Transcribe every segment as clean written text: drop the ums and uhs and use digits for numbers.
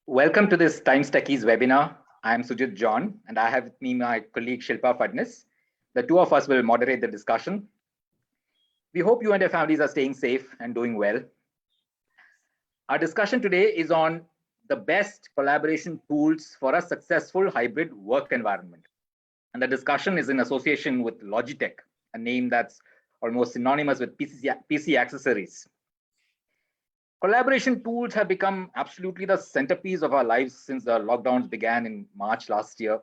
Welcome to this Techies webinar. I am Sujit John, and I have with me my colleague Shilpa Fadnis. The two of us will moderate the discussion. We hope you and your families are staying safe and doing well. Our discussion today is on the best collaboration tools for a successful hybrid work environment. And the discussion is in association with Logitech, a name that's almost synonymous with PC accessories. Collaboration tools have become absolutely the centerpiece of our lives since the lockdowns began in March last year.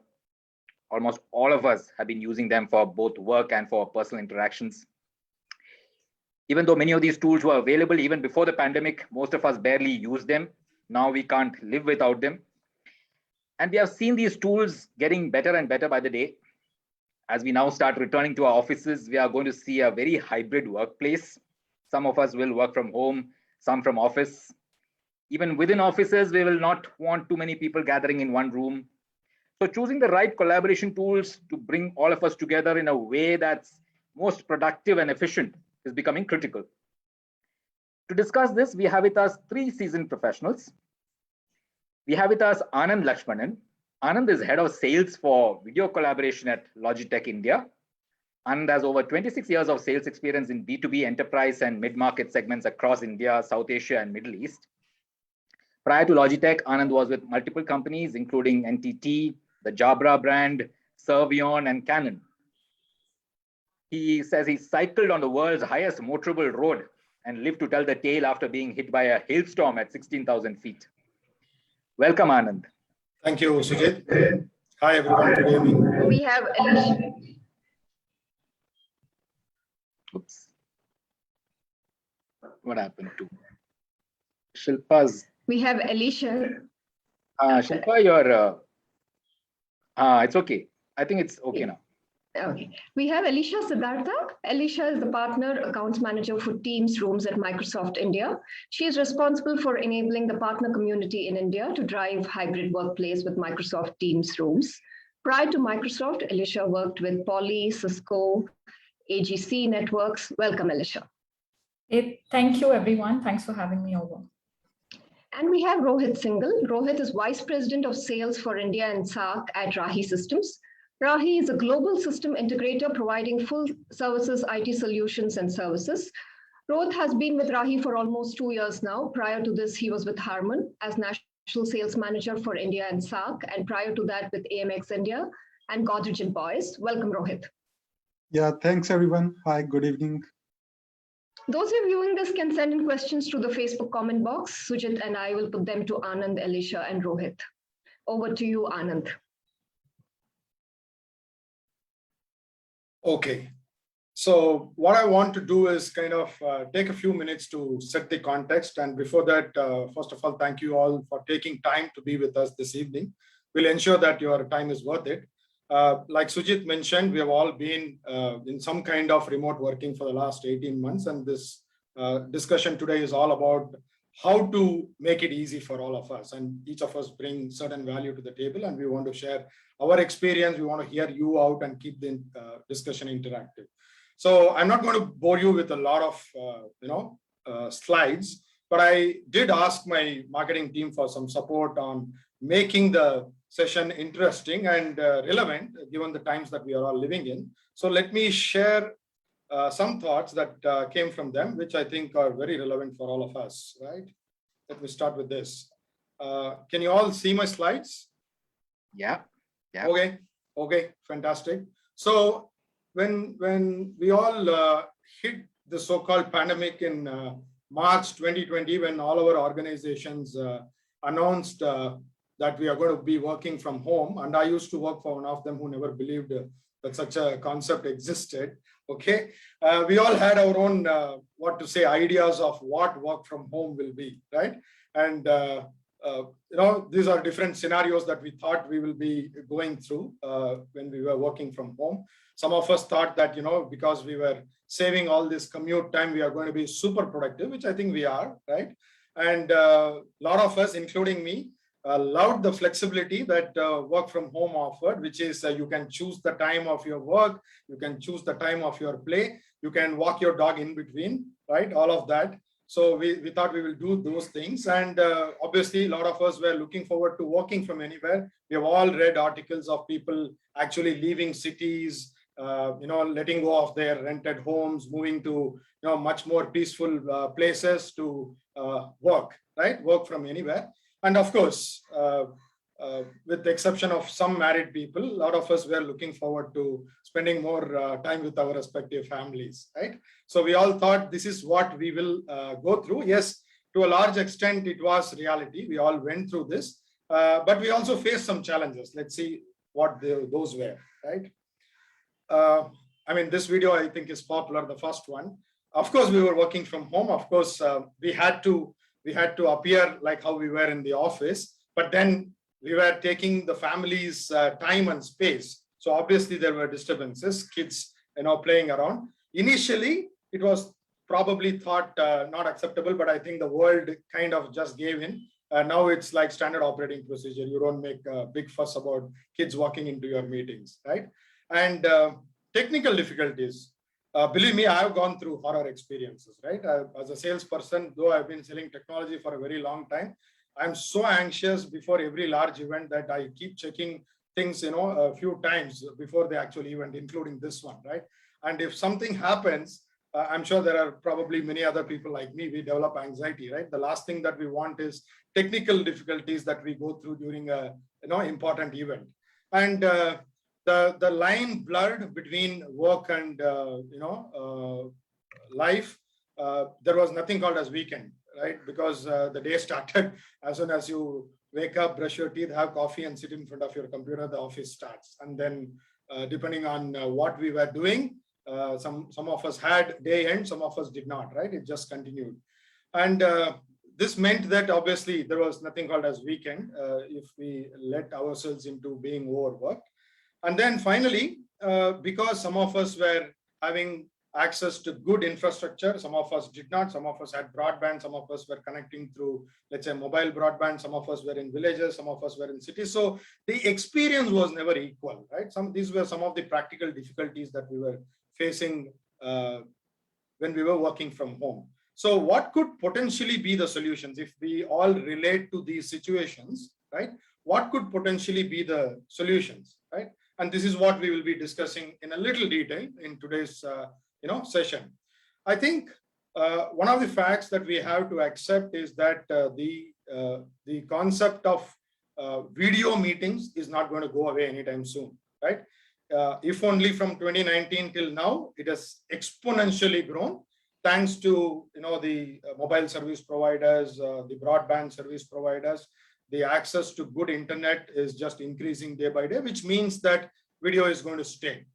Almost all of us have been using them for both work and for personal interactions. Even though many of these tools were available even before the pandemic, most of us barely use them. Now we can't live without them. And we have seen these tools getting better and better by the day. As we now start returning to our offices, we are going to see a very hybrid workplace. Some of us will work from home, some from office. Even within offices, we will not want too many people gathering in one room. So choosing the right collaboration tools to bring all of us together in a way that's most productive and efficient is becoming critical. To discuss this, we have with us three seasoned professionals. We have with us Anand Lakshmanan. Anand is head of sales for video collaboration at Logitech India. Anand has over 26 years of sales experience in B2B enterprise and mid-market segments across India, South Asia, and Middle East. Prior to Logitech, Anand was with multiple companies, including NTT, the Jabra brand, Servion, and Canon. He says he cycled on the world's highest motorable road and lived to tell the tale after being hit by a hailstorm at 16,000 feet. Welcome, Anand. Thank you, Sujit. Hi, everyone. Good evening. We have Alysha. Oops. What happened to Shilpa's? We have Alysha. Shilpa, you're... it's okay. I think it's okay now. Okay. We have Alysha Sidhartha. Alysha is the partner accounts manager for Teams rooms at Microsoft India. She is responsible for enabling the partner community in India to drive hybrid workplace with Microsoft Teams rooms. Prior to Microsoft, Alysha worked with Poly, Cisco, AGC networks. Welcome, Alysha. Thank you, everyone. Thanks for having me over. And we have Rohit Singal. Rohit is Vice President of Sales for India and SAARC at Rahi Systems. Rahi is a global system integrator providing full services, IT solutions and services. Rohit has been with Rahi for almost 2 years now. Prior to this, he was with Harman as National Sales Manager for India and SAARC, and prior to that with AMX India and Godrej and Boyce. Welcome, Rohit. Yeah, thanks everyone. Hi, good evening. Those who are viewing this can send in questions to the Facebook comment box. Sujit and I will put them to Anand, Alysha, and Rohit. Over to you, Anand. Okay. So what I want to do is kind of take a few minutes to set the context. And before that, first of all, thank you all for taking time to be with us this evening. We'll ensure that your time is worth it. Like Sujit mentioned, we have all been in some kind of remote working for the last 18 months. And this discussion today is all about how to make it easy for all of us. And each of us bring certain value to the table. And we want to share our experience. We want to hear you out and keep the discussion interactive. So I'm not going to bore you with a lot of slides, but I did ask my marketing team for some support on making the session interesting and relevant given the times that we are all living in. So let me share some thoughts that came from them, which I think are very relevant for all of us, right? Let me start with this. Can you all see my slides? Yeah. Okay, fantastic. So when we all hit the so-called pandemic in March 2020, when all our organizations announced that we are going to be working from home, and I used to work for one of them who never believed that such a concept existed. Okay, we all had our own ideas of what work from home will be, right? And these are different scenarios that we thought we will be going through when we were working from home. Some of us thought that because we were saving all this commute time, we are going to be super productive, which I think we are, right? And a lot of us, including me, loved the flexibility that work from home offered, which is you can choose the time of your work, you can choose the time of your play, you can walk your dog in between, right? All of that. So we thought we will do those things. And obviously, a lot of us were looking forward to working from anywhere. We have all read articles of people actually leaving cities, letting go of their rented homes, moving to much more peaceful places to work, right? Work from anywhere. And of course, with the exception of some married people, a lot of us were looking forward to spending more time with our respective families, right? So we all thought this is what we will go through. Yes, to a large extent, it was reality. We all went through this, but we also faced some challenges. Let's see what those were, right? I mean, this video, I think, is popular, the first one. Of course, we were working from home. Of course, we had to appear like how we were in the office, but then we were taking the family's time and space. So obviously there were disturbances, kids, playing around. Initially, it was probably thought not acceptable, but I think the world kind of just gave in. Now it's like standard operating procedure. You don't make a big fuss about kids walking into your meetings, right? And technical difficulties. Believe me, I have gone through horror experiences, right? As a salesperson, though I've been selling technology for a very long time, I'm so anxious before every large event that I keep checking things, a few times before the actual event, including this one, right? And if something happens, I'm sure there are probably many other people like me, we develop anxiety, right? The last thing that we want is technical difficulties that we go through during a important event. And the line blurred between work and life. There was nothing called as weekend, right? Because the day started as soon as you wake up, brush your teeth, have coffee, and sit in front of your computer, the office starts. And then depending on what we were doing, some of us had day end, some of us did not, right? It just continued. And this meant that obviously there was nothing called as weekend if we let ourselves into being overworked. And then finally, because some of us were having access to good infrastructure, some of us did not, some of us had broadband, some of us were connecting through, let's say, mobile broadband, some of us were in villages, some of us were in cities. So the experience was never equal, right? These were some of the practical difficulties that we were facing when we were working from home. So what could potentially be the solutions if we all relate to these situations, right? What could potentially be the solutions, right? And this is what we will be discussing in a little detail in today's session. I think one of the facts that we have to accept is that the concept of video meetings is not going to go away anytime soon, right? If only from 2019 till now, it has exponentially grown thanks to the mobile service providers, the broadband service providers. The access to good internet is just increasing day by day, which means that video is going to stay.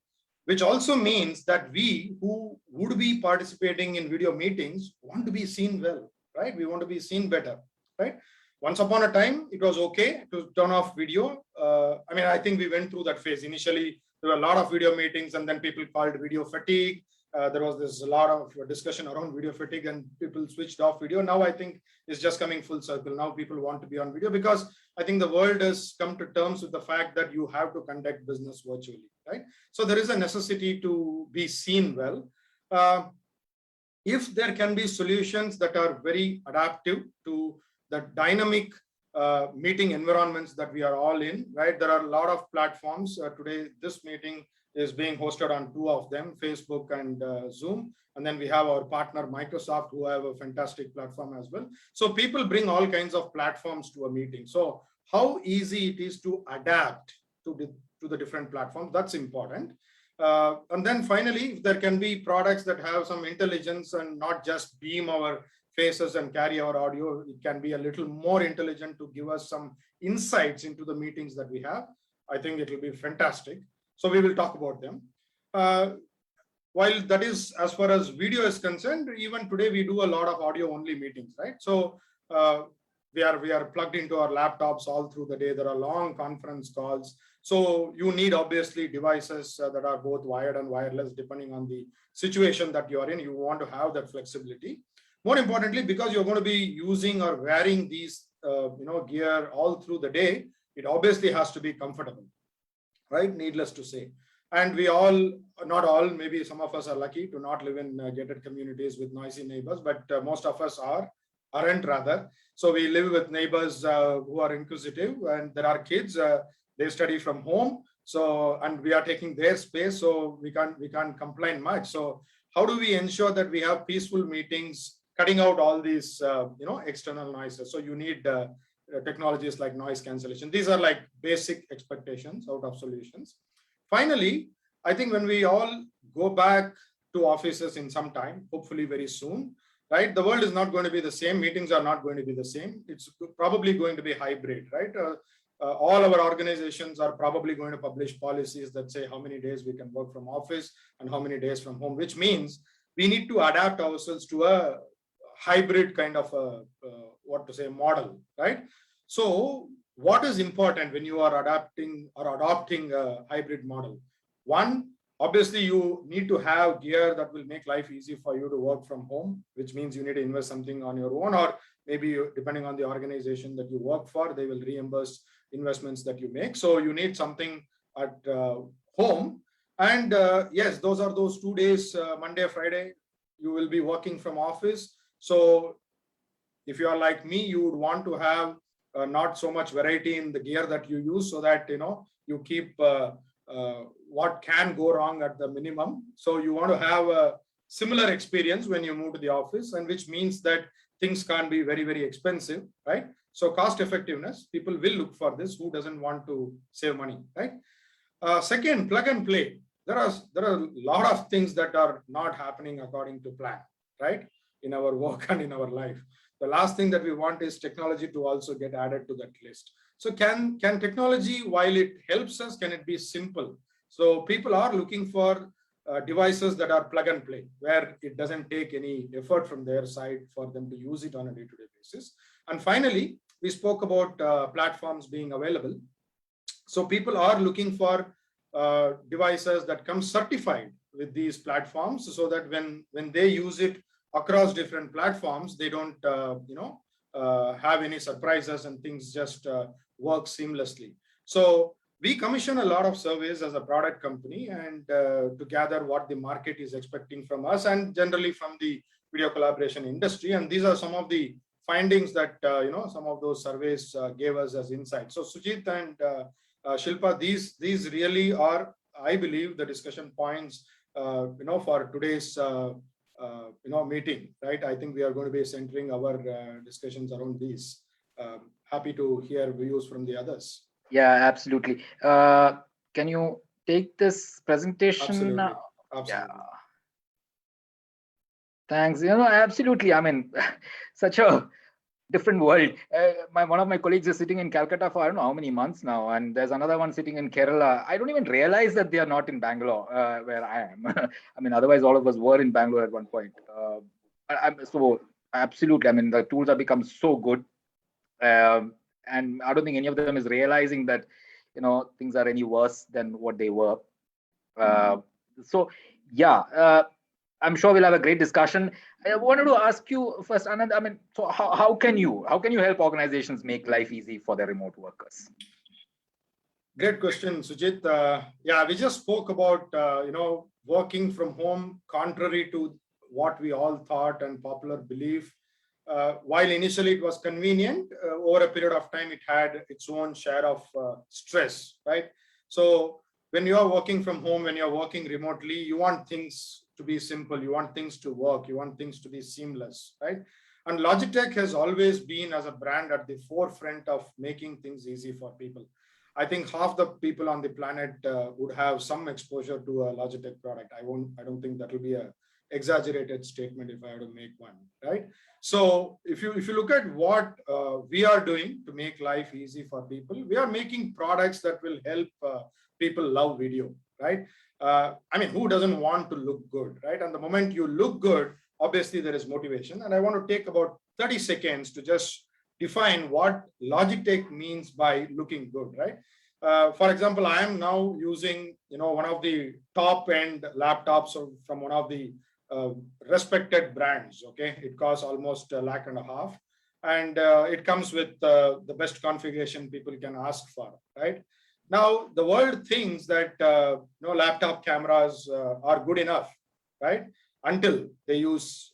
Which also means that we who would be participating in video meetings want to be seen well, right? We want to be seen better, right? Once upon a time, it was okay to turn off video. I think we went through that phase. Initially, there were a lot of video meetings and then people called video fatigue. There was this a lot of discussion around video fatigue and people switched off video. Now I think it's just coming full circle. Now people want to be on video because I think the world has come to terms with the fact that you have to conduct business virtually, right? So there is a necessity to be seen well. If there can be solutions that are very adaptive to the dynamic meeting environments that we are all in, right? There are a lot of platforms. Today, this meeting is being hosted on two of them, Facebook and Zoom. And then we have our partner, Microsoft, who have a fantastic platform as well. So people bring all kinds of platforms to a meeting. So how easy it is to adapt to the different platforms, that's important. And then finally, if there can be products that have some intelligence and not just beam our faces and carry our audio, it can be a little more intelligent to give us some insights into the meetings that we have. I think it will be fantastic. So we will talk about them. While that is as far as video is concerned, even today we do a lot of audio only meetings, right? So we are plugged into our laptops all through the day. There are long conference calls. So you need obviously devices that are both wired and wireless, depending on the situation that you are in. You want to have that flexibility. More importantly, because you're going to be using or wearing these gear all through the day, it obviously has to be comfortable, right? Needless to say. And we all, not all, maybe some of us are lucky to not live in gated communities with noisy neighbors, but most of us aren't rather. So we live with neighbors who are inquisitive, and there are kids, they study from home. So, and we are taking their space, so we can't complain much. So how do we ensure that we have peaceful meetings, cutting out all these, external noises? So you need technologies like noise cancellation. These are like basic expectations out of solutions. Finally, I think when we all go back to offices in some time, hopefully very soon, right? The world is not going to be the same. Meetings are not going to be the same. It's probably going to be hybrid, right? All our organizations are probably going to publish policies that say how many days we can work from office and how many days from home, which means we need to adapt ourselves to a hybrid kind of a model, right? So what is important when you are adapting or adopting a hybrid model? One, obviously you need to have gear that will make life easy for you to work from home, which means you need to invest something on your own, or maybe depending on the organization that you work for, they will reimburse investments that you make. So you need something at home. And yes, those are those 2 days, Monday, Friday, you will be working from office. So if you are like me, you would want to have not so much variety in the gear that you use, so that you keep what can go wrong at the minimum. So you want to have a similar experience when you move to the office, and which means that things can't be very, very expensive, right? So cost effectiveness, people will look for this. Who doesn't want to save money, right? Second, plug and play. There are a lot of things that are not happening according to plan, right? In our work and in our life. The last thing that we want is technology to also get added to that list. So can technology, while it helps us, can it be simple? So people are looking for devices that are plug and play, where it doesn't take any effort from their side for them to use it on a day-to-day basis. And finally, we spoke about platforms being available. So people are looking for devices that come certified with these platforms, so that when they use it across different platforms, they don't have any surprises, and things just work seamlessly. So we commission a lot of surveys as a product company, and to gather what the market is expecting from us, and generally from the video collaboration industry. And these are some of the findings that some of those surveys gave us as insights. So Sujit and Shilpa, these really are, I believe, the discussion points for today's meeting, right? I think we are going to be centering our discussions around these. Happy to hear views from the others. Yeah, absolutely. Can you take this presentation? Absolutely. Yeah. Thanks. Absolutely. I mean, such a different world. One of my colleagues is sitting in Calcutta for I don't know how many months now, and there's another one sitting in Kerala. I don't even realize that they are not in Bangalore, where I am. I mean, otherwise all of us were in Bangalore at one point. So absolutely. I mean, the tools have become so good, and I don't think any of them is realizing that things are any worse than what they were. So yeah. I'm sure we'll have a great discussion. I wanted to ask you first, Anand. I mean, so how can you help organizations make life easy for their remote workers? Great question, Sujit. Yeah, we just spoke about working from home, contrary to what we all thought and popular belief. While initially it was convenient, over a period of time it had its own share of stress, right? So when you are working from home, when you're working remotely, you want things to be simple, you want things to work, you want things to be seamless, right? And Logitech has always been, as a brand, at the forefront of making things easy for people. I think half the people on the planet would have some exposure to a Logitech product. I don't think that will be a exaggerated statement if I had to make one, right? So if you look at what we are doing to make life easy for people, we are making products that will help people love video, right? I mean, who doesn't want to look good, right? And the moment you look good, obviously there is motivation. And I want to take about 30 seconds to just define what Logitech means by looking good, right? For example, I am now using, one of the top end laptops from one of the respected brands. Okay, it costs almost $1.5 lakh, and it comes with the best configuration people can ask for, right? Now, the world thinks that laptop cameras are good enough, right? Until they use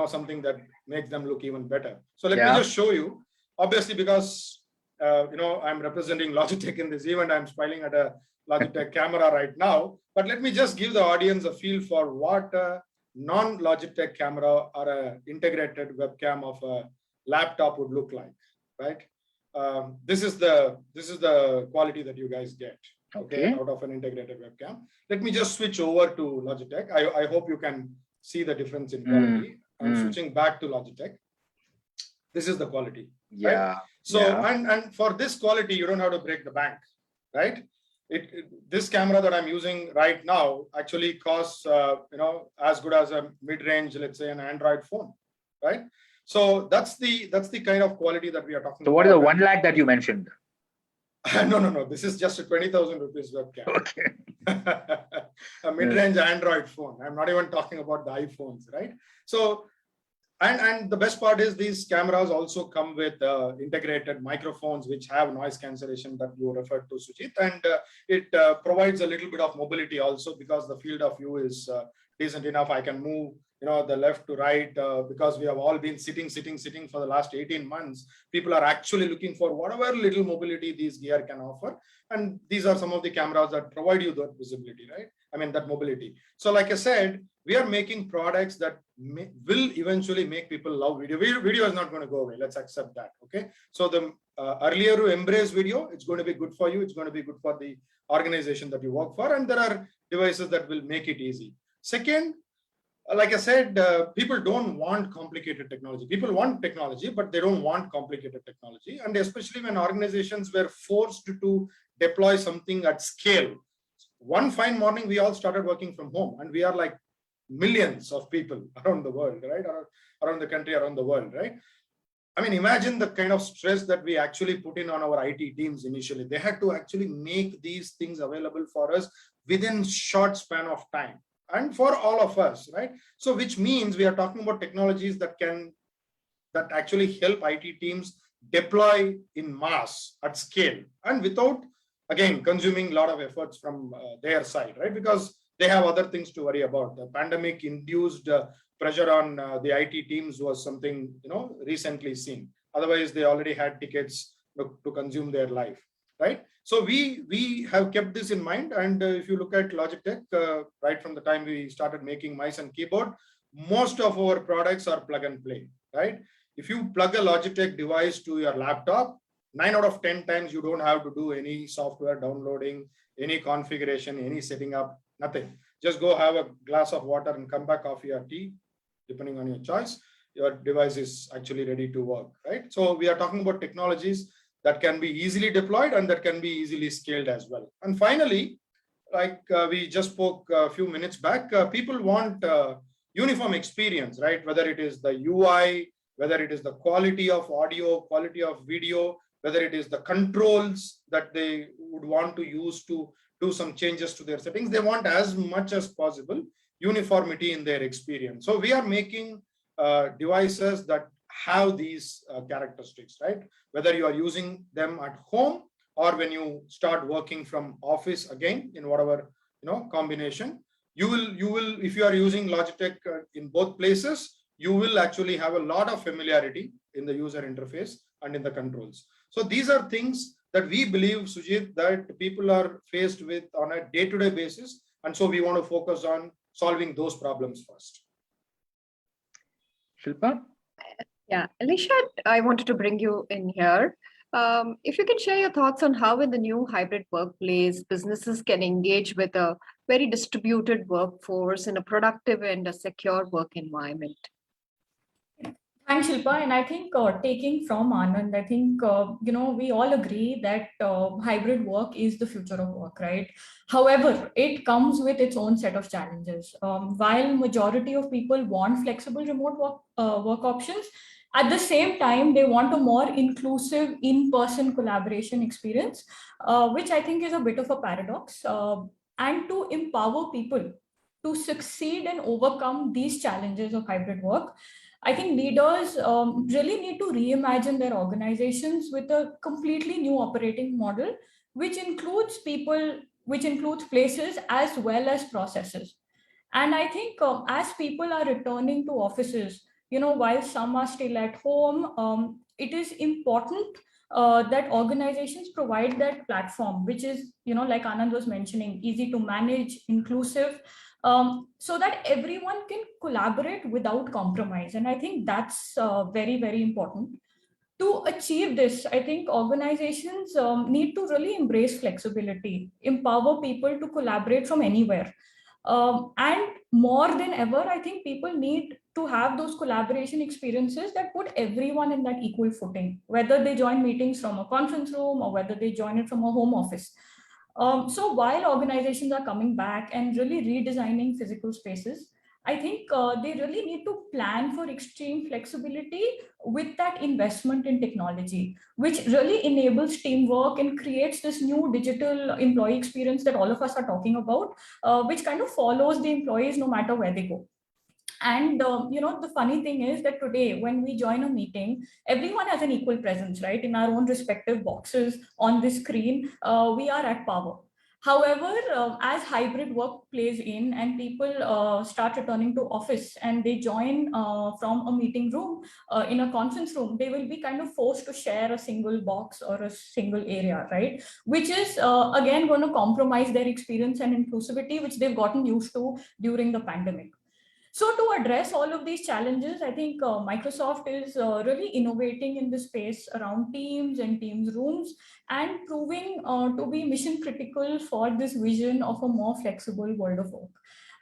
something that makes them look even better. So let me just show you. Obviously, because I'm representing Logitech in this event, I'm smiling at a Logitech camera right now. But let me just give the audience a feel for what a non-Logitech camera or an integrated webcam of a laptop would look like, right? This is the quality that you guys get, okay, out of an integrated webcam. Let me just switch over to Logitech. I hope you can see the difference in quality. I'm switching back to Logitech. This is the quality. Right? So and for this quality, you don't have to break the bank, right? This camera that I'm using right now actually costs as good as a mid-range, let's say, an Android phone, right? So that's the kind of quality that we are talking about. So what is the 1 lakh that you mentioned? No. This is just a 20,000 rupees webcam. Okay. A mid-range Android phone. I'm not even talking about the iPhones, right? So, and the best part is these cameras also come with integrated microphones, which have noise cancellation that you referred to, Sujit. And it provides a little bit of mobility also, because the field of view is decent enough. I can move the left to right, because we have all been sitting for the last 18 months. People are actually looking for whatever little mobility these gear can offer. And these are some of the cameras that provide you that visibility, right? I mean, that mobility. So like I said, we are making products that will eventually make people love video. Video is not going to go away. Let's accept that, okay? So the earlier you embrace video, it's going to be good for you. It's going to be good for the organization that you work for. And there are devices that will make it easy. Second, like I said, people don't want complicated technology. People want technology, but they don't want complicated technology. And especially when organizations were forced to deploy something at scale. One fine morning, we all started working from home, and we are like millions of people around the world, right? Around the country, around the world, right? I mean, imagine the kind of stress that we actually put in on our IT teams initially. They had to actually make these things available for us within short span of time. And for all of us, right? So which means we are talking about technologies that actually help IT teams deploy in mass at scale, and without, again, consuming a lot of efforts from their side, right? Because they have other things to worry about. The pandemic induced pressure on the IT teams was something recently seen. Otherwise, they already had tickets to consume their life, right? So we have kept this in mind. And if you look at Logitech, right from the time we started making mice and keyboard, most of our products are plug and play, right? If you plug a Logitech device to your laptop, 9 out of 10 times you don't have to do any software downloading, any configuration, any setting up, nothing. Just go have a glass of water and come back, coffee or tea, depending on your choice. Your device is actually ready to work, right? So we are talking about technologies that can be easily deployed and that can be easily scaled as well. And finally, like we just spoke a few minutes back, people want uniform experience, right? Whether it is the UI, whether it is the quality of audio, quality of video, whether it is the controls that they would want to use to do some changes to their settings. They want as much as possible uniformity in their experience. So we are making devices that have these characteristics, right? Whether you are using them at home or when you start working from office, again, in whatever combination, you will if you are using Logitech in both places, you will actually have a lot of familiarity in the user interface and in the controls. So these are things that we believe, Sujit, that people are faced with on a day-to-day basis. And so we want to focus on solving those problems first. Shilpa? Yeah, Alysha, I wanted to bring you in here. If you can share your thoughts on how in the new hybrid workplace, businesses can engage with a very distributed workforce in a productive and a secure work environment. Thanks, Shilpa. And I think taking from Anand, I think, we all agree that hybrid work is the future of work, right? However, it comes with its own set of challenges. While majority of people want flexible remote work options, at the same time, they want a more inclusive in-person collaboration experience, which I think is a bit of a paradox. And to empower people to succeed and overcome these challenges of hybrid work, I think leaders really need to reimagine their organizations with a completely new operating model, which includes people, which includes places as well as processes. And I think as people are returning to offices, while some are still at home, it is important that organizations provide that platform, which is, like Anand was mentioning, easy to manage, inclusive, so that everyone can collaborate without compromise. And I think that's very, very important. To achieve this, I think organizations need to really embrace flexibility, empower people to collaborate from anywhere. And more than ever, I think people need to have those collaboration experiences that put everyone in that equal footing, whether they join meetings from a conference room or whether they join it from a home office. So while organizations are coming back and really redesigning physical spaces, I think they really need to plan for extreme flexibility with that investment in technology, which really enables teamwork and creates this new digital employee experience that all of us are talking about, which kind of follows the employees no matter where they go. And the funny thing is that today, when we join a meeting, everyone has an equal presence, right? In our own respective boxes on the screen, we are at power. However, as hybrid work plays in and people start returning to office and they join from a meeting room in a conference room, they will be kind of forced to share a single box or a single area, right? Which is again going to compromise their experience and inclusivity, which they've gotten used to during the pandemic. So to address all of these challenges, I think Microsoft is really innovating in the space around Teams and Teams rooms and proving to be mission critical for this vision of a more flexible world of work.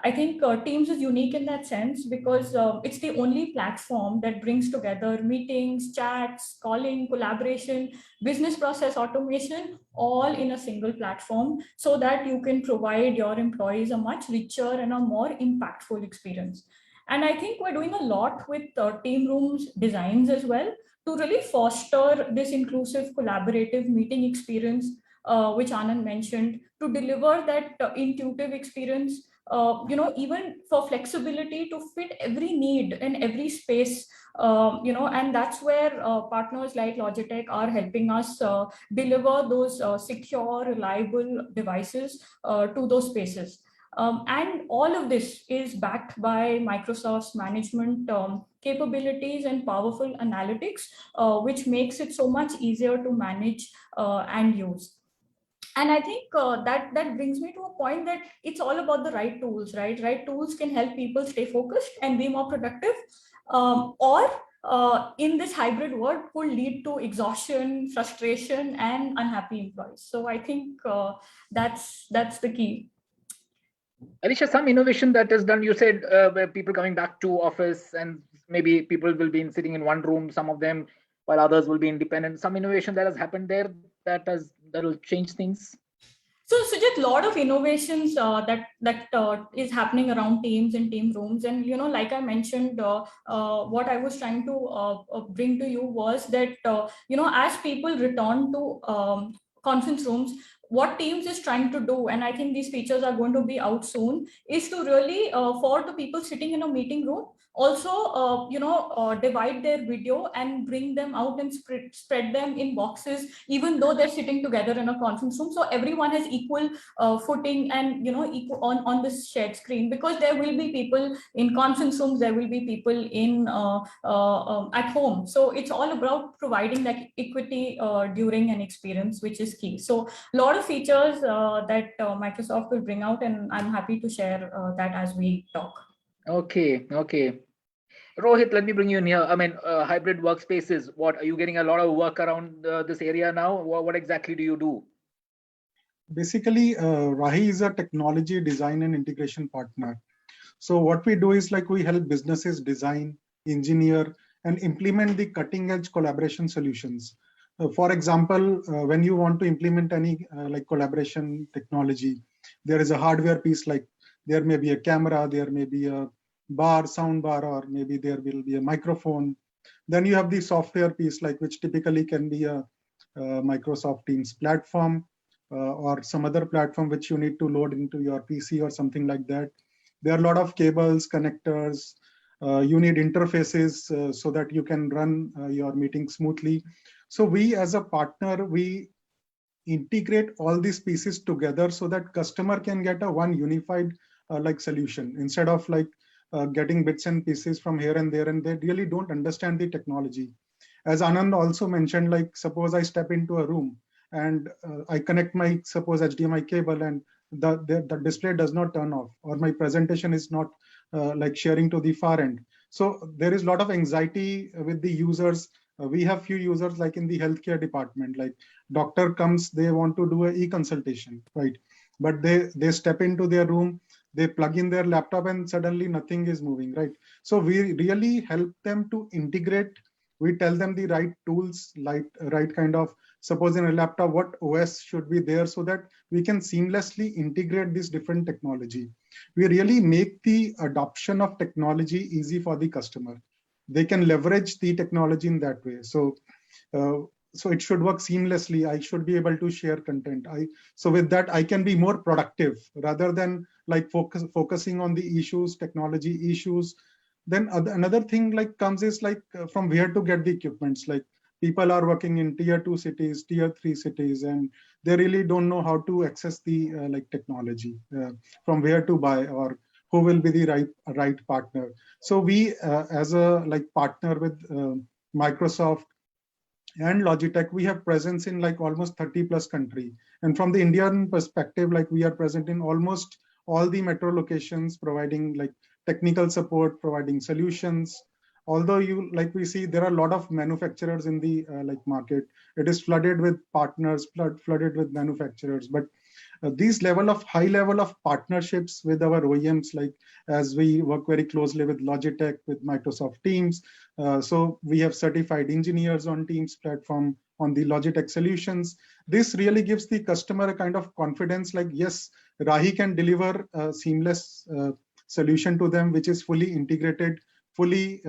I think Teams is unique in that sense because it's the only platform that brings together meetings, chats, calling, collaboration, business process automation, all in a single platform so that you can provide your employees a much richer and a more impactful experience. And I think we're doing a lot with team rooms designs as well to really foster this inclusive collaborative meeting experience, which Anand mentioned, to deliver that intuitive experience, even for flexibility to fit every need in every space, and that's where partners like Logitech are helping us deliver those secure, reliable devices to those spaces. And all of this is backed by Microsoft's management capabilities and powerful analytics, which makes it so much easier to manage and use. And I think that brings me to a point that it's all about the right tools, right? Right tools can help people stay focused and be more productive, or in this hybrid world could lead to exhaustion, frustration, and unhappy employees. So I think that's the key. Alysha, some innovation that is done, you said where people coming back to office and maybe people will be sitting in one room, some of them, while others will be independent. Some innovation that has happened there that will change things. So Sujit, a lot of innovations that is happening around teams and team rooms. And, like I mentioned, what I was trying to bring to you was that, as people return to conference rooms, what Teams is trying to do, and I think these features are going to be out soon, is to really, for the people sitting in a meeting room, also, divide their video and bring them out and spread them in boxes, even though they're sitting together in a conference room. So everyone has equal footing and, equal on this shared screen, because there will be people in conference rooms, there will be people in at home. So it's all about providing that equity during an experience, which is key. So a lot of features that Microsoft will bring out, and I'm happy to share that as we talk. Okay. Rohit, let me bring you in here. I mean, hybrid workspaces. What are you getting a lot of work around this area now? What exactly do you do? Basically, Rahi is a technology design and integration partner. So what we do is we help businesses design, engineer, and implement the cutting edge collaboration solutions. For example, when you want to implement any collaboration technology, there is a hardware piece, there may be a camera, there may be a sound bar, or maybe there will be a microphone. Then you have the software piece, which typically can be a Microsoft Teams platform or some other platform which you need to load into your PC or something like that. There are a lot of cables, connectors. You need interfaces so that you can run your meeting smoothly. So we, as a partner, we integrate all these pieces together so that customer can get a one unified like solution instead of like getting bits and pieces from here and there, and they really don't understand the technology. As Anand also mentioned, like suppose I step into a room and I connect my suppose HDMI cable and the display does not turn off, or my presentation is not like sharing to the far end. So there is a lot of anxiety with the users. We have few users like in the healthcare department, like doctor comes, they want to do a e-consultation, right? But they step into their room, they plug in their laptop and suddenly nothing is moving, right? So we really help them to integrate. We tell them the right tools, like right kind of, suppose in a laptop, what OS should be there so that we can seamlessly integrate this different technology. We really make the adoption of technology easy for the customer. They can leverage the technology in that way. So it should work seamlessly. I should be able to share content. So with that, I can be more productive rather than like focusing on the issues, technology issues. Then another thing like comes is like from where to get the equipments. Like people are working in tier 2 cities, tier 3 cities, and they really don't know how to access the like technology, from where to buy or who will be the right partner. So we as a like partner with Microsoft and Logitech, we have presence in like almost 30 plus country. And from the Indian perspective, like we are present in almost all the metro locations, providing like technical support, providing solutions. Although you like we see there are a lot of manufacturers in the like market. It is flooded with partners, flooded with manufacturers. But these high level of partnerships with our OEMs, like as we work very closely with Logitech, with Microsoft Teams. So we have certified engineers on Teams platform, on the Logitech solutions. This really gives the customer a kind of confidence, like, yes, Rahi can deliver a seamless solution to them, which is fully integrated, fully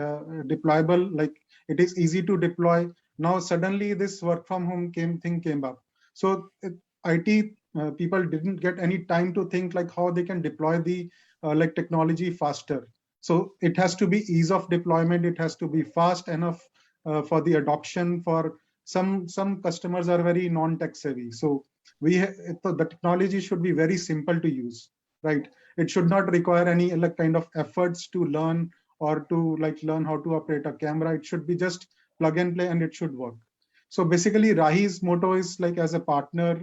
deployable, like it is easy to deploy. Now, suddenly this work from home thing came up. So IT people didn't get any time to think like how they can deploy the like technology faster. So it has to be ease of deployment. It has to be fast enough for the adoption. For some customers are very non-tech savvy. So the technology should be very simple to use, right? It should not require any like kind of efforts to learn or to like learn how to operate a camera. It should be just plug and play and it should work. So basically, Rahi's motto is like as a partner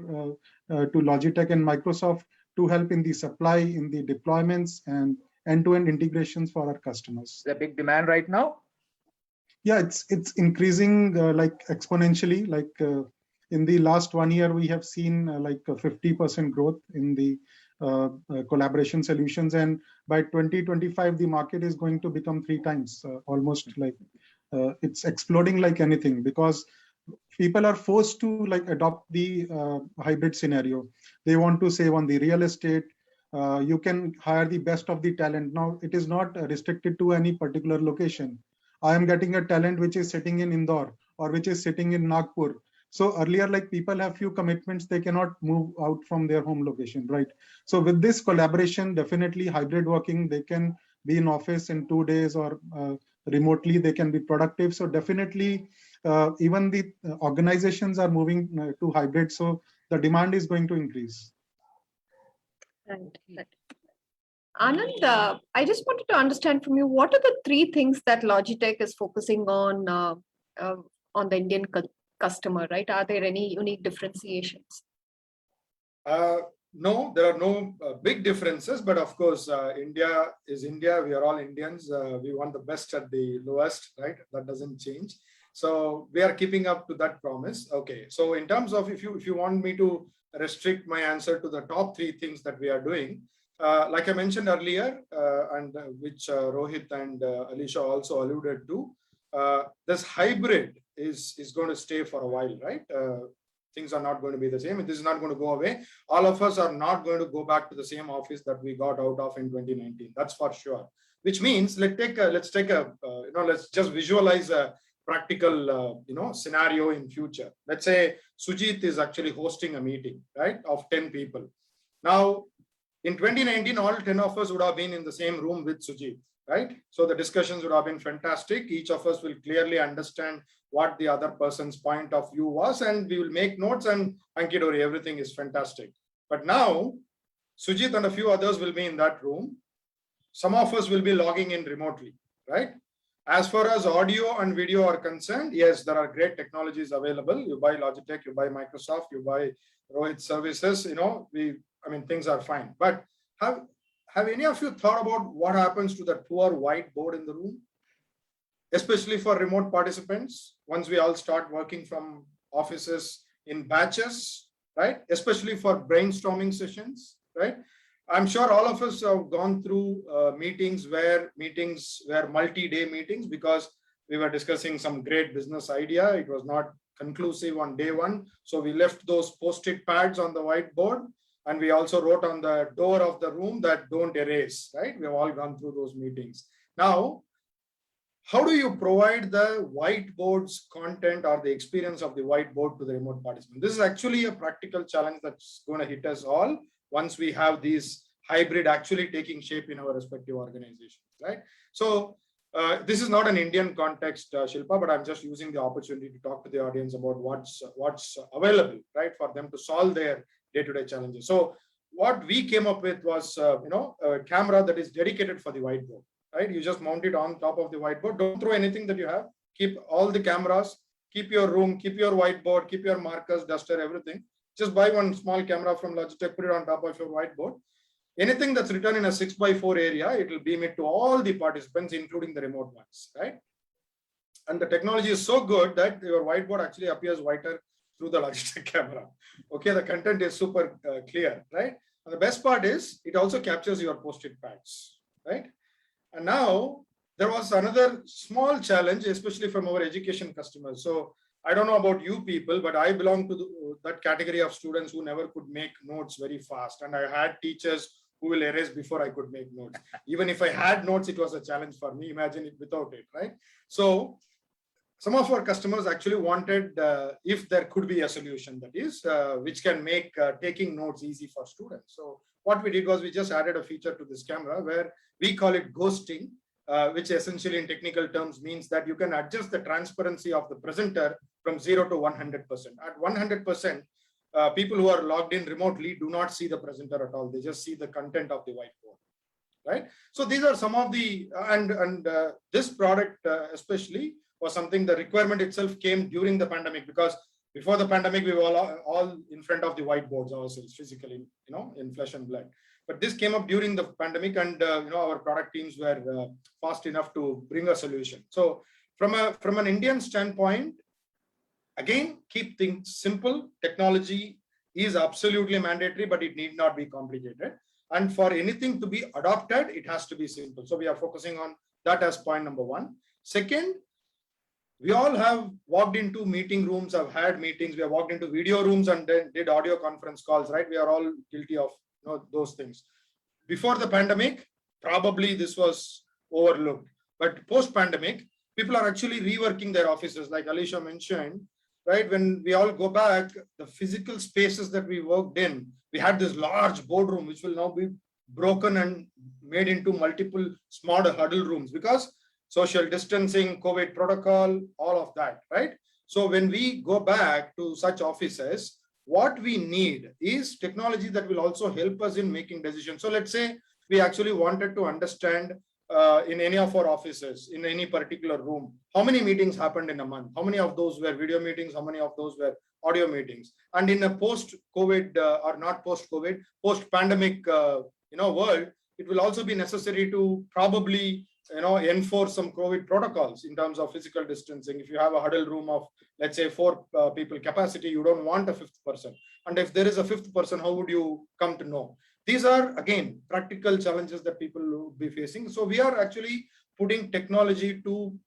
to Logitech and Microsoft to help in the supply, in the deployments, and end-to-end integrations for our customers. Is there a big demand right now? Yeah, it's increasing like exponentially. Like in the last 1 year, we have seen like a 50% growth in the collaboration solutions, and by 2025, the market is going to become 3 times, almost like it's exploding like anything, because people are forced to like adopt the hybrid scenario. They want to save on the real estate. You can hire the best of the talent. Now it is not restricted to any particular location. I am getting a talent which is sitting in Indore or which is sitting in Nagpur. So earlier, like people have few commitments, they cannot move out from their home location, right? So with this collaboration, definitely hybrid working, they can be in office in 2 days or remotely, they can be productive. So definitely, even the organizations are moving to hybrid. So the demand is going to increase. Right. Anand, I just wanted to understand from you, what are the 3 things that Logitech is focusing on the Indian customer, right? Are there any unique differentiations? No, there are no big differences, but of course, India is India. We are all Indians. We want the best at the lowest, right? That doesn't change. So we are keeping up to that promise. Okay. So in terms of if you want me to restrict my answer to the top 3 things that we are doing, like I mentioned earlier, and which Rohit and Alysha also alluded to, this hybrid is going to stay for a while, right? Things are not going to be the same. This is not going to go away. All of us are not going to go back to the same office that we got out of in 2019. That's for sure. Which means let's just visualize a practical scenario in future. Let's say Sujit is actually hosting a meeting, right, of 10 people. Now, in 2019, all 10 of us would have been in the same room with Sujit. right? So the discussions would have been fantastic. Each of us will clearly understand what the other person's point of view was, and we will make notes, and Ankidori, everything is fantastic. But now, Sujit and a few others will be in that room. Some of us will be logging in remotely, right? As far as audio and video are concerned, yes, there are great technologies available. You buy Logitech, you buy Microsoft, you buy Rohit services, things are fine. But have any of you thought about what happens to that poor whiteboard in the room? Especially for remote participants, once we all start working from offices in batches, right? Especially for brainstorming sessions, right? I'm sure all of us have gone through meetings were multi-day meetings because we were discussing some great business idea. It was not conclusive on day one. So we left those post-it pads on the whiteboard, and we also wrote on the door of the room that don't erase, right? We've all gone through those meetings. Now, how do you provide the whiteboard's content or the experience of the whiteboard to the remote participant? This is actually a practical challenge that's going to hit us all once we have these hybrid actually taking shape in our respective organizations, right? So this is not an Indian context, Shilpa, but I'm just using the opportunity to talk to the audience about what's available, right, for them to solve their day-to-day challenges. So what we came up with was, a camera that is dedicated for the whiteboard, right? You just mount it on top of the whiteboard. Don't throw anything that you have. Keep all the cameras, keep your room, keep your whiteboard, keep your markers, duster, everything. Just buy one small camera from Logitech, put it on top of your whiteboard. Anything that's written in a 6x4 area, it will beam it to all the participants, including the remote ones, right? And the technology is so good that your whiteboard actually appears whiter through the Logitech camera. Okay, the content is super clear, right? And the best part is it also captures your post-it pads, right? And now there was another small challenge, especially from our education customers. So I don't know about you people, but I belong to that category of students who never could make notes very fast. And I had teachers who will erase before I could make notes. Even if I had notes, it was a challenge for me. Imagine it without it, right? So some of our customers actually wanted, if there could be a solution that is, which can make taking notes easy for students. So what we did was we just added a feature to this camera where we call it ghosting, which essentially in technical terms means that you can adjust the transparency of the presenter from 0 to 100%. At 100%, people who are logged in remotely do not see the presenter at all. They just see the content of the whiteboard, right? So these are some of the, this product especially was something, the requirement itself came during the pandemic, because before the pandemic, we were all in front of the whiteboards ourselves physically, in flesh and blood. But this came up during the pandemic, and our product teams were fast enough to bring a solution. So from an Indian standpoint, again, keep things simple. Technology is absolutely mandatory, but it need not be complicated. And for anything to be adopted, it has to be simple. So we are focusing on that as point number one. Second, we all have walked into meeting rooms, have had meetings, we have walked into video rooms and then did audio conference calls, right? We are all guilty of those things. Before the pandemic, probably this was overlooked. But post-pandemic, people are actually reworking their offices, like Alysha mentioned, right? When we all go back, the physical spaces that we worked in, we had this large boardroom, which will now be broken and made into multiple smaller huddle rooms because social distancing, COVID protocol, all of that, right? So when we go back to such offices, what we need is technology that will also help us in making decisions. So let's say we actually wanted to understand in any of our offices, in any particular room, how many meetings happened in a month, how many of those were video meetings, how many of those were audio meetings. And in a post-COVID or not post-COVID, post-pandemic world, it will also be necessary to probably enforce some COVID protocols in terms of physical distancing. If you have a huddle room of, let's say, 4 people capacity, you don't want a 5th person. And if there is a 5th person, how would you come to know? These are, again, practical challenges that people will be facing. So we are actually putting technology to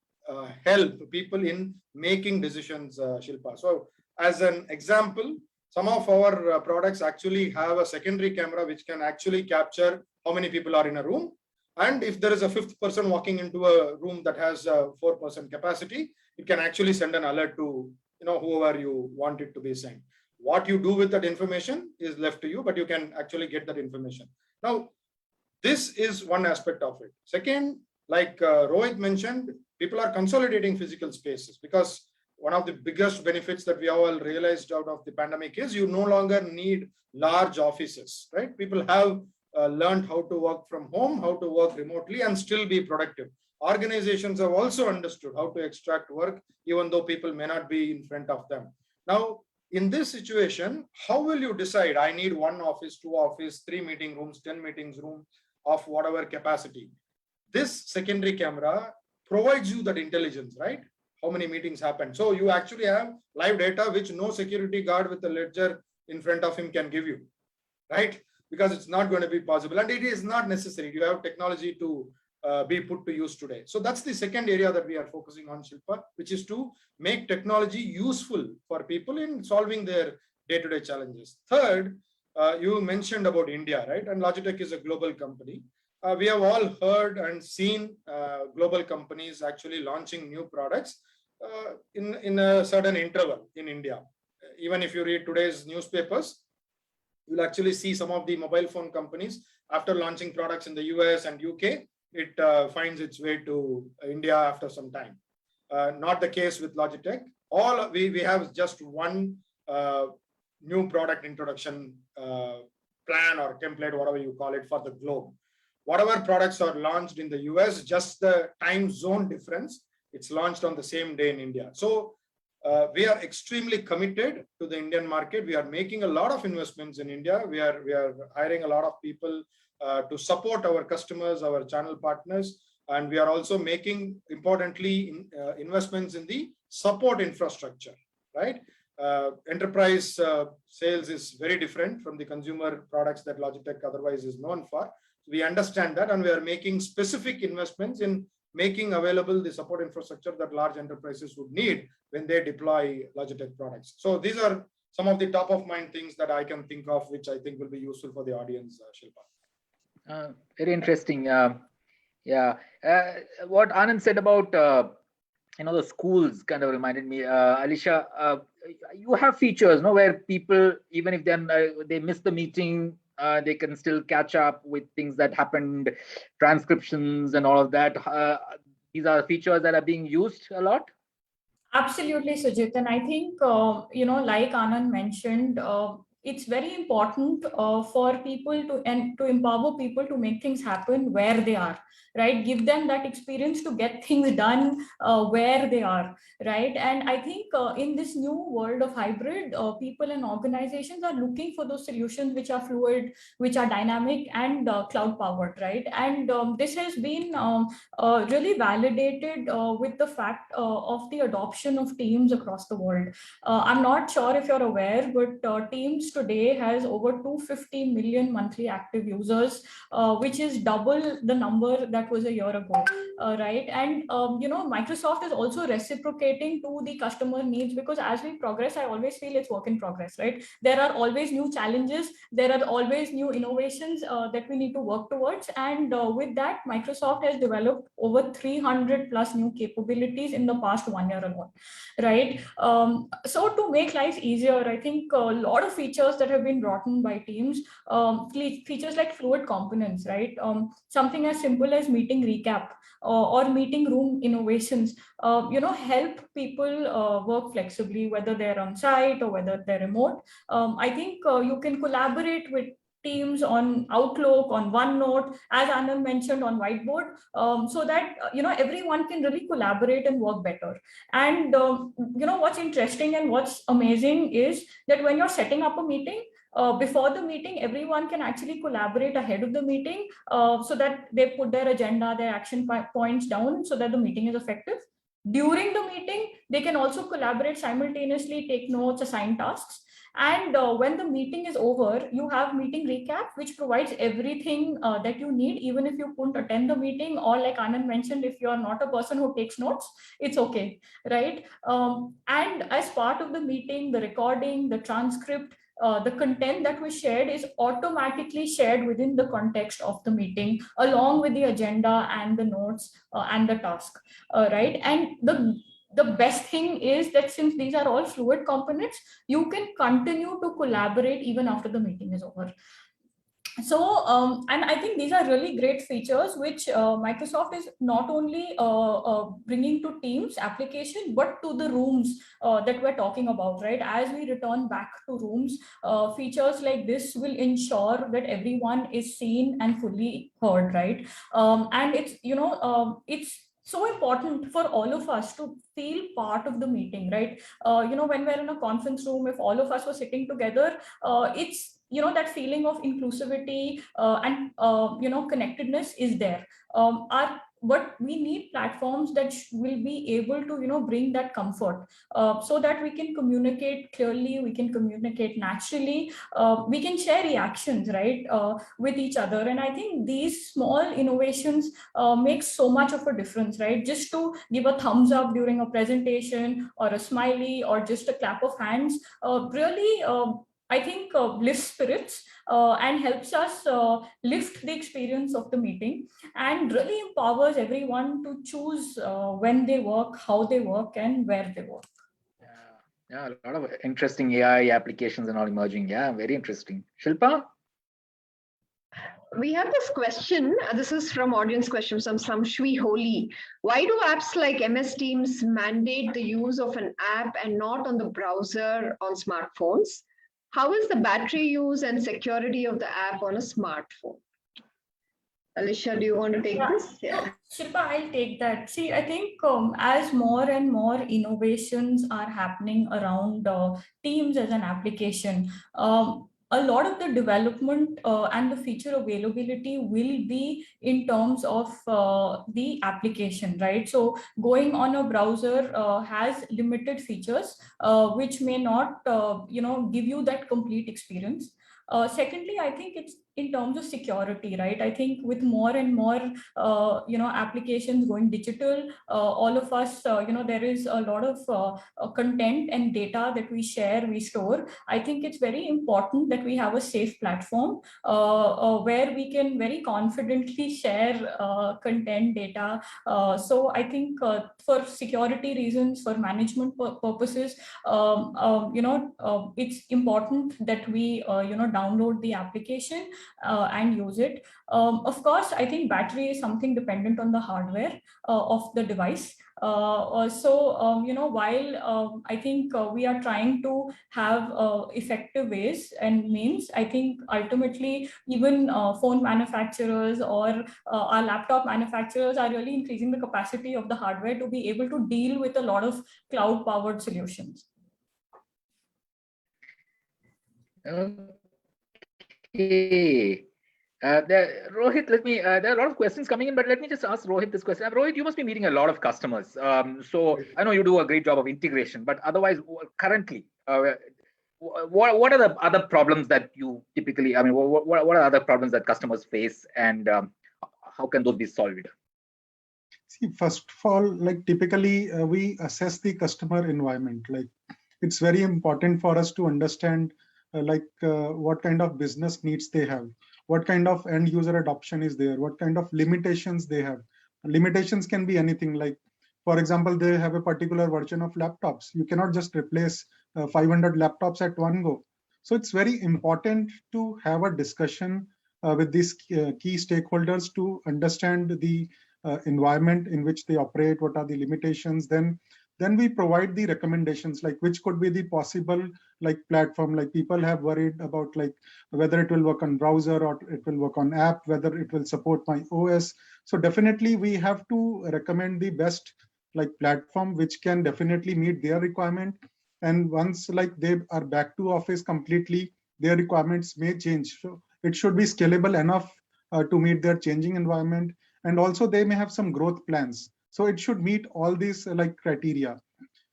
help people in making decisions, Shilpa. So as an example, some of our products actually have a secondary camera which can actually capture how many people are in a room. And if there is a 5th person walking into a room that has a 4% capacity, it can actually send an alert to whoever you want it to be sent. What you do with that information is left to you, but you can actually get that information. Now, this is one aspect of it. Second, like Rohit mentioned, people are consolidating physical spaces, because one of the biggest benefits that we all realized out of the pandemic is you no longer need large offices, right? People have learned how to work from home, how to work remotely and still be productive. Organizations have also understood how to extract work, even though people may not be in front of them. Now, in this situation, how will you decide, I need 1 office, 2 office, 3 meeting rooms, 10 meetings room of whatever capacity? This secondary camera provides you that intelligence, right? How many meetings happen. So you actually have live data, which no security guard with a ledger in front of him can give you, right? Because it's not going to be possible, and it is not necessary. You have technology to be put to use today. So that's the second area that we are focusing on, Shilpa, which is to make technology useful for people in solving their day-to-day challenges. Third, you mentioned about India, right? And Logitech is a global company. We have all heard and seen global companies actually launching new products in a certain interval in India. Even if you read today's newspapers, you'll actually see some of the mobile phone companies, after launching products in the US and UK, it finds its way to India after some time. Not the case with Logitech. We have just one new product introduction plan or template, whatever you call it, for the globe. Whatever products are launched in the US, just the time zone difference, it's launched on the same day in India. So we are extremely committed to the Indian market. We are making a lot of investments in India. We are hiring a lot of people to support our customers, our channel partners, and we are also making, importantly, investments in the support infrastructure, right? Enterprise sales is very different from the consumer products that Logitech otherwise is known for. We understand that, and we are making specific investments in making available the support infrastructure that large enterprises would need when they deploy Logitech products. So these are some of the top of mind things that I can think of, which I think will be useful for the audience, Shilpa. Very interesting. What Anand said about the schools kind of reminded me. Alysha, you have features, where people, even if they miss the meeting, they can still catch up with things that happened, transcriptions and all of that. These are features that are being used a lot. Absolutely, Sujit. And I think, like Anand mentioned, it's very important for people to empower people to make things happen where they are, right? Give them that experience to get things done where they are, right? And I think in this new world of hybrid, people and organizations are looking for those solutions which are fluid, which are dynamic and cloud powered, right? And this has been really validated with the fact of the adoption of Teams across the world. I'm not sure if you're aware, but Teams today has over 250 million monthly active users, which is double the number that was a year ago, right? And Microsoft is also reciprocating to the customer needs, because as we progress, I always feel it's work in progress, right? There are always new challenges, there are always new innovations that we need to work towards, and with that, Microsoft has developed over 300 plus new capabilities in the past 1 year alone, right? So to make life easier, I think a lot of features that have been brought in by Teams, features like fluid components, right? Something as simple as meeting recap or meeting room innovations, help people work flexibly, whether they're on site or whether they're remote. I think you can collaborate with Teams on Outlook, on OneNote, as Anand mentioned, on Whiteboard, so that everyone can really collaborate and work better. And what's interesting and what's amazing is that when you're setting up a meeting, before the meeting, everyone can actually collaborate ahead of the meeting, so that they put their agenda, their action points down, so that the meeting is effective. During the meeting, they can also collaborate simultaneously, take notes, assign tasks. And when the meeting is over, you have meeting recap, which provides everything that you need, even if you couldn't attend the meeting, or like Anand mentioned, if you're not a person who takes notes, it's okay, right? And as part of the meeting, the recording, the transcript, the content that was shared is automatically shared within the context of the meeting, along with the agenda and the notes and the task, right? And the best thing is that since these are all fluid components, you can continue to collaborate even after the meeting is over. And I think these are really great features which Microsoft is not only bringing to Teams application, but to the rooms that we're talking about, right? As we return back to rooms, features like this will ensure that everyone is seen and fully heard, right? And it's so important for all of us to feel part of the meeting, right? When we're in a conference room, if all of us were sitting together, it's that feeling of inclusivity and connectedness is there. But we need platforms that will be able to bring that comfort, so that we can communicate clearly, we can communicate naturally, we can share reactions, right, with each other. And I think these small innovations make so much of a difference, right? Just to give a thumbs up during a presentation, or a smiley, or just a clap of hands, really I think lifts spirits and helps us lift the experience of the meeting, and really empowers everyone to choose when they work, how they work, and where they work. Yeah, a lot of interesting AI applications and all emerging. Yeah, very interesting. Shilpa? We have this question. This is from audience questions from Samshwi Holi. Why do apps like MS Teams mandate the use of an app and not on the browser on smartphones? How is the battery use and security of the app on a smartphone? Alysha, do you want to take this? Yeah. Shilpa, I'll take that. See, I think as more and more innovations are happening around Teams as an application, a lot of the development and the feature availability will be in terms of the application, right? So going on a browser has limited features which may not give you that complete experience. Secondly, I think it's in terms of security, right? I think with more and more applications going digital, all of us, there is a lot of content and data that we share, we store. I think it's very important that we have a safe platform where we can very confidently share content, data. So I think for security reasons, for management purposes, it's important that we download the application and use it. Of course, I think battery is something dependent on the hardware of the device. While I think we are trying to have effective ways and means, I think ultimately even phone manufacturers or our laptop manufacturers are really increasing the capacity of the hardware to be able to deal with a lot of cloud-powered solutions. Okay. Rohit, there are a lot of questions coming in, but let me just ask Rohit this question. Rohit, you must be meeting a lot of customers. So I know you do a great job of integration, but otherwise, currently, what are the other problems that you typically, what are other problems that customers face, and how can those be solved? See, first of all, like typically we assess the customer environment. Like it's very important for us to understand what kind of business needs they have, what kind of end user adoption is there, what kind of limitations they have. Limitations can be anything, like for example, they have a particular version of laptops. You cannot just replace 500 laptops at one go. So it's very important to have a discussion with these key stakeholders to understand the environment in which they operate, what are the limitations. Then we provide the recommendations, like which could be the possible platform. Like people have worried about whether it will work on browser or it will work on app, whether it will support my OS. So definitely we have to recommend the best platform which can definitely meet their requirement. And once they are back to office completely, their requirements may change. So it should be scalable enough to meet their changing environment. And also they may have some growth plans. So it should meet all these criteria.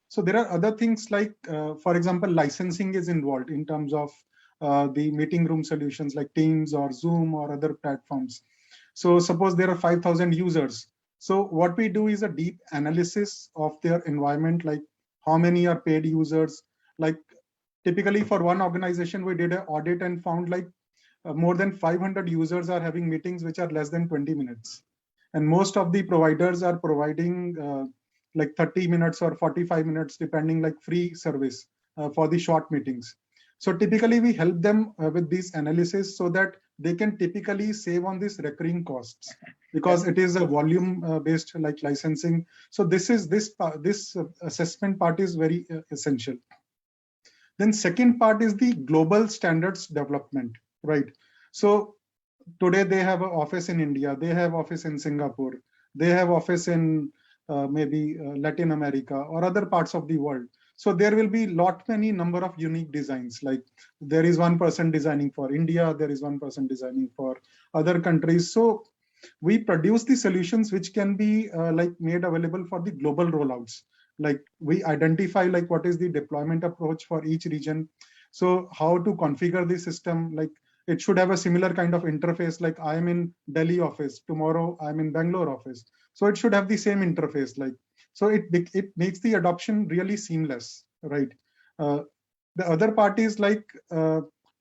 So there are other things for example, licensing is involved in terms of the meeting room solutions like Teams or Zoom or other platforms. So suppose there are 5,000 users. So what we do is a deep analysis of their environment, like how many are paid users. Like typically for one organization, we did an audit and found more than 500 users are having meetings which are less than 20 minutes. And most of the providers are providing 30 minutes or 45 minutes, depending, free service for the short meetings. So typically we help them with these analysis so that they can typically save on this recurring costs because it is a volume based like licensing. So this assessment part is very essential. Then second part is the global standards development, right? So today they have an office in India, they have office in Singapore, they have office in maybe Latin America or other parts of the world. So there will be many number of unique designs. Like there is one person designing for India, there is one person designing for other countries. So we produce the solutions which can be like made available for the global rollouts. Like we identify like what is the deployment approach for each region. So how to configure the system, like it should have a similar kind of interface. Like I am in Delhi office, tomorrow I'm in Bangalore office. So it should have the same interface. Like, so it makes the adoption really seamless, right? The other part is like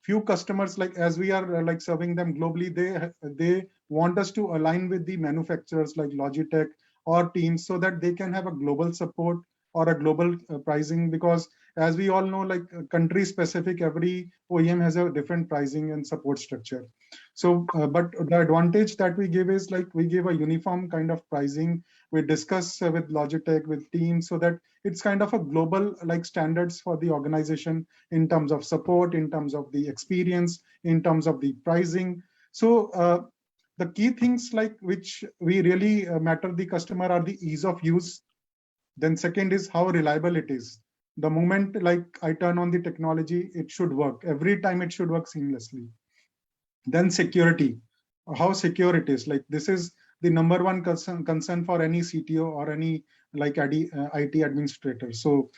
few customers, like as we are like serving them globally, they want us to align with the manufacturers like Logitech or Teams so that they can have a global support or a global pricing, because as we all know, like country specific, every OEM has a different pricing and support structure. So, but the advantage that we give is like we give a uniform kind of pricing. We discuss with Logitech, with Teams, so that it's kind of a global like standards for the organization in terms of support, in terms of the experience, in terms of the pricing. So the key things like which we really matter the customer are the ease of use. Then second is how reliable it is. The moment like I turn on the technology, it should work. Every time it should work seamlessly. Then security, how secure it is. Like this is the number one concern for any CTO or any like IT administrator. So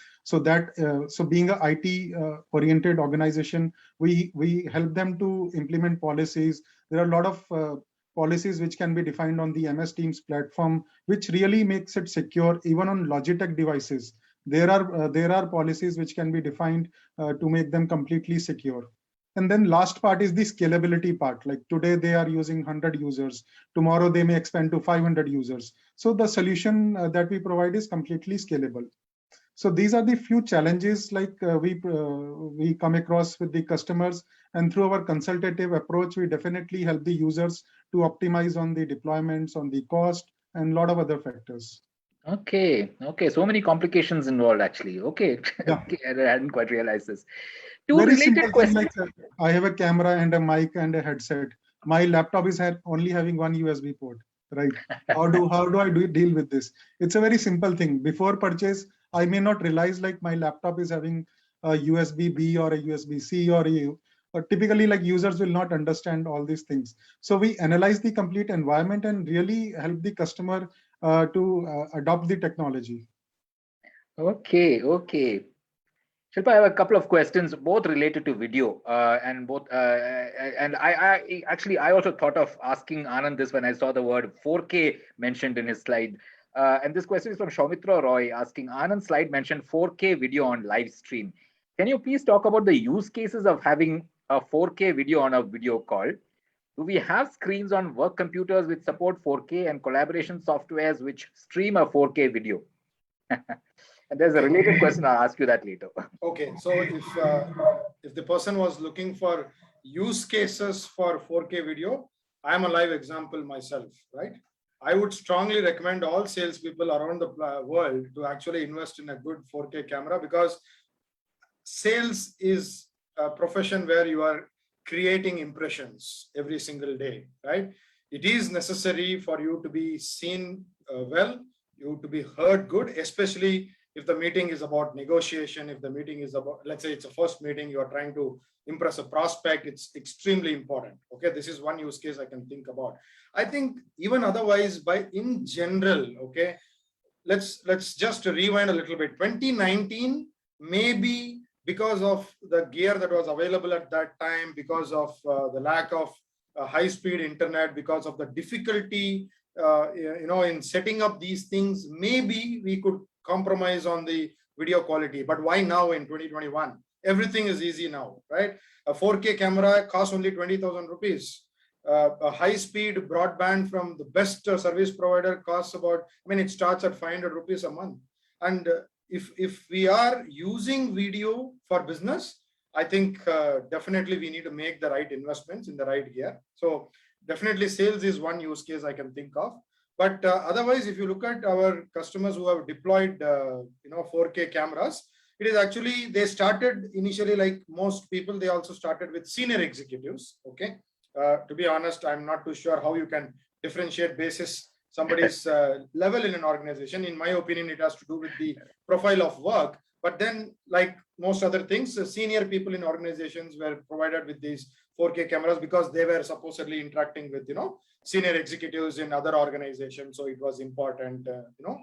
being a IT oriented organization, we help them to implement policies. There are a lot of policies which can be defined on the MS Teams platform, which really makes it secure. Even on Logitech devices, there are policies which can be defined to make them completely secure. And then last part is the scalability part. Like today they are using 100 users. Tomorrow they may expand to 500 users. So the solution that we provide is completely scalable. So these are the few challenges like we come across with the customers, and through our consultative approach, we definitely help the users to optimize on the deployments, on the cost, and a lot of other factors. Okay. So many complications involved actually. Okay. Yeah. Okay. I hadn't quite realized this. Two Very related simple questions. thing, like I have a camera and a mic and a headset. My laptop is only having one USB port, right? How do I deal with this? It's a very simple thing. Before purchase, I may not realize like my laptop is having a USB B or a USB C but typically like users will not understand all these things. So we analyze the complete environment and really help the customer to adopt the technology. Okay. Shilpa, I have a couple of questions, both related to video, and I also thought of asking Anand this when I saw the word 4K mentioned in his slide. And this question is from Shaumitra Roy asking, Anand's slide mentioned 4K video on live stream. Can you please talk about the use cases of having a 4K video on a video call? Do we have screens on work computers which support 4K and collaboration softwares which stream a 4K video? And there's a related question. I'll ask you that later. Okay, so if the person was looking for use cases for 4K video, I am a live example myself, right? I would strongly recommend all salespeople around the world to actually invest in a good 4K camera, because sales is a profession where you are creating impressions every single day, right? It is necessary for you to be seen well, you to be heard good, especially if the meeting is about negotiation, if the meeting is about, let's say it's a first meeting, you are trying to impress a prospect, it's extremely important. Okay, this is one use case I can think about. I think even otherwise, in general, okay, let's just rewind a little bit. 2019, maybe because of the gear that was available at that time, because of the lack of high-speed internet, because of the difficulty in setting up these things, maybe we could compromise on the video quality. But why now in 2021? Everything is easy now, right? A 4K camera costs only 20,000 rupees. A high-speed broadband from the best service provider costs about, it starts at 500 rupees a month. And if we are using video for business, I think definitely we need to make the right investments in the right gear. So definitely sales is one use case I can think of. But otherwise, if you look at our customers who have deployed 4K cameras, it is actually, they started initially, like most people, they also started with senior executives. Okay. To be honest, I'm not too sure how you can differentiate basis somebody's level in an organization. In my opinion, it has to do with the profile of work. But then, like most other things, senior people in organizations were provided with these 4K cameras because they were supposedly interacting with, senior executives in other organizations. So it was important,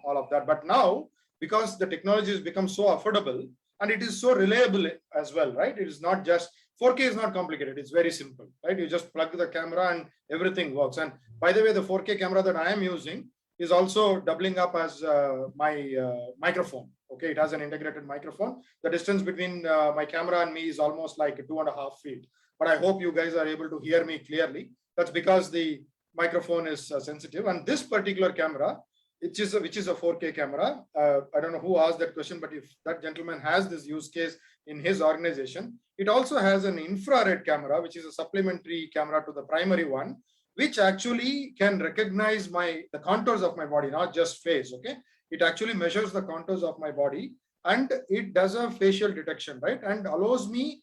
all of that. But now, because the technology has become so affordable and it is so reliable as well, right? It is not just 4K is not complicated. It's very simple, right? You just plug the camera and everything works. And by the way, the 4K camera that I am using is also doubling up as my microphone. Okay, it has an integrated microphone. The distance between my camera and me is almost like 2.5 feet. But I hope you guys are able to hear me clearly. That's because the microphone is sensitive. And this particular camera, which is a 4K camera, I don't know who asked that question, but if that gentleman has this use case in his organization, it also has an infrared camera, which is a supplementary camera to the primary one, which actually can recognize the contours of my body, not just face. Okay, it actually measures the contours of my body and it does a facial detection, right? And allows me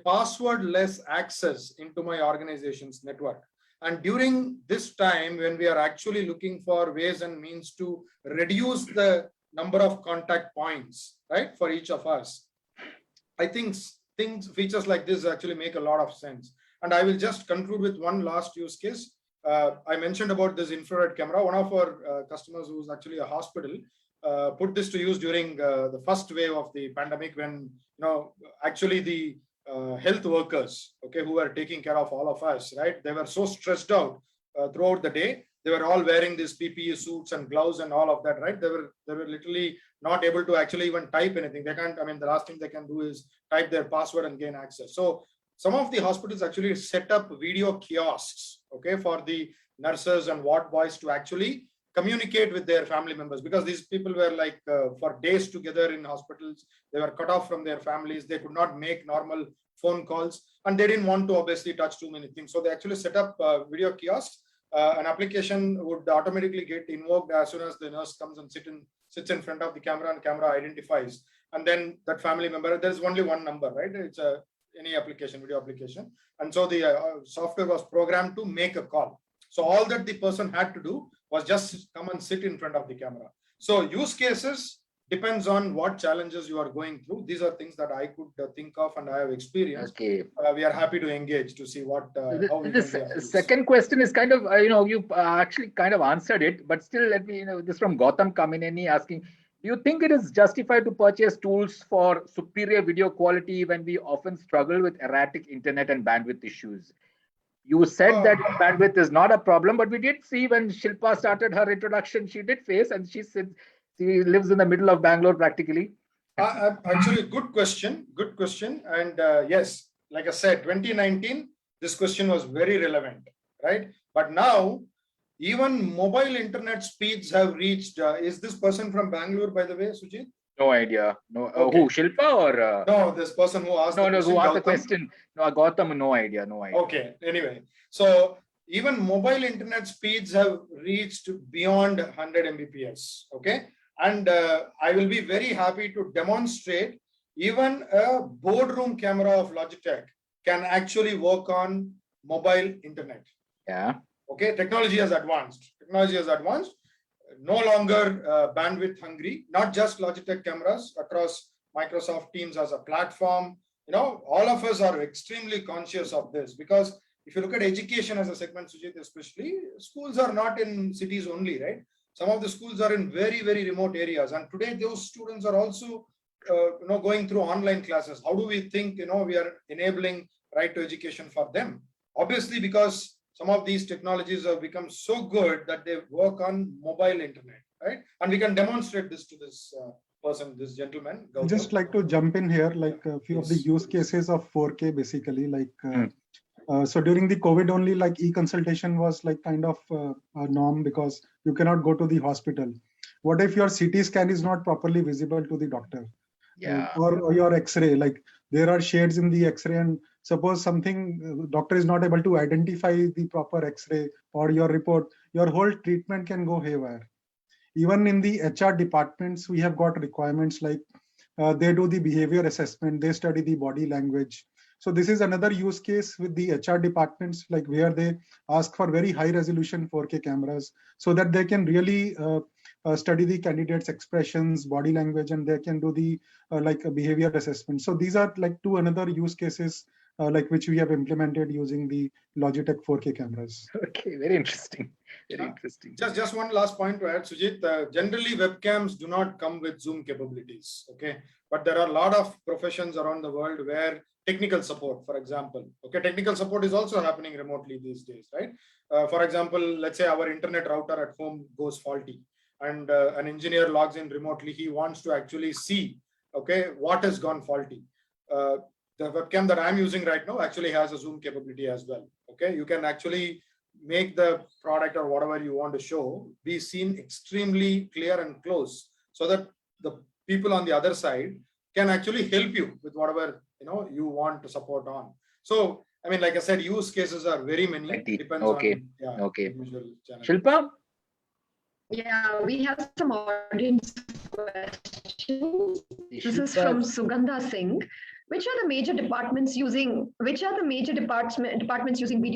password-less access into my organization's network. And during this time, when we are actually looking for ways and means to reduce the number of contact points, right, for each of us, I think features like this actually make a lot of sense. And I will just conclude with one last use case. I mentioned about this infrared camera. One of our customers, who's actually a hospital, put this to use during the first wave of the pandemic, when actually the health workers, okay, who were taking care of all of us, right? They were so stressed out throughout the day. They were all wearing these PPE suits and gloves and all of that, right? They were literally not able to actually even type anything. They can't. I mean, the last thing they can do is type their password and gain access. So some of the hospitals actually set up video kiosks, okay, for the nurses and ward boys to actually communicate with their family members, because these people were like for days together in hospitals. They were cut off from their families. They could not make normal phone calls, and they didn't want to obviously touch too many things. So they actually set up video kiosks. An application would automatically get invoked as soon as the nurse comes and sits in front of the camera, and camera identifies. And then that family member, there's only one number, right? It's any application, video application. And so the software was programmed to make a call. So all that the person had to do was just come and sit in front of the camera. So use cases depends on what challenges you are going through. These are things that I could think of and I have experienced. Okay. We are happy to engage to see what. How we The second question is kind of, you actually kind of answered it, but still let me, this from Gautam Kamineni asking, do you think it is justified to purchase tools for superior video quality when we often struggle with erratic internet and bandwidth issues? You said that bandwidth is not a problem, but we did see when Shilpa started her introduction, she did face, and she said she lives in the middle of Bangalore practically. Actually, good question. Good question. And yes, like I said, 2019, this question was very relevant, right? But now, even mobile internet speeds have reached. Is this person from Bangalore, by the way, Sujit? No idea. No. Okay. Who? Shilpa or? No, this person who asked. No, who asked the question? No, Gautam. No idea. No idea. Okay. Anyway, so even mobile internet speeds have reached beyond 100 Mbps. Okay, and I will be very happy to demonstrate. Even a boardroom camera of Logitech can actually work on mobile internet. Yeah. Okay, technology has advanced. Technology has advanced. No longer bandwidth hungry. Not just Logitech cameras, across Microsoft Teams as a platform. All of us are extremely conscious of this, because if you look at education as a segment, Sujit, especially, schools are not in cities only, right? Some of the schools are in very, very remote areas, and today those students are also, going through online classes. How do we think, we are enabling right to education for them? Obviously, because some of these technologies have become so good that they work on mobile internet, right? And we can demonstrate this to this person, this gentleman. I'd just like to jump in here, like a few of the use cases of 4K, basically, like. So during the COVID only, like e-consultation was like kind of a norm, because you cannot go to the hospital. What if your CT scan is not properly visible to the doctor? Yeah. Or your X-ray, like, There are shades in the X-ray, and suppose something doctor is not able to identify the proper X-ray or your report, your whole treatment can go haywire. Even in the HR departments, we have got requirements like they do the behavior assessment, they study the body language. So this is another use case with the HR departments, like where they ask for very high resolution 4K cameras so that they can really study the candidates' expressions, body language, and they can do the like a behavior assessment. So these are like two another use cases like which we have implemented using the Logitech 4K cameras. Okay, very interesting. Very interesting. Just one last point to add, Sujit. Generally, webcams do not come with Zoom capabilities. Okay, but there are a lot of professions around the world where technical support, for example, okay, technical support is also happening remotely these days, right? For example, let's say our internet router at home goes faulty, and an engineer logs in remotely. He wants to actually see, okay, what has gone faulty. The webcam that I'm using right now actually has a Zoom capability as well. Okay, you can actually make the product or whatever you want to show be seen extremely clear and close, so that the people on the other side can actually help you with whatever you want to support on. So I mean, like I said, use cases are very many. Depends okay. on Okay. individual channel. Shilpa? Yeah, we have some audience questions. This is from Sugandha Singh. Which are the major departments using video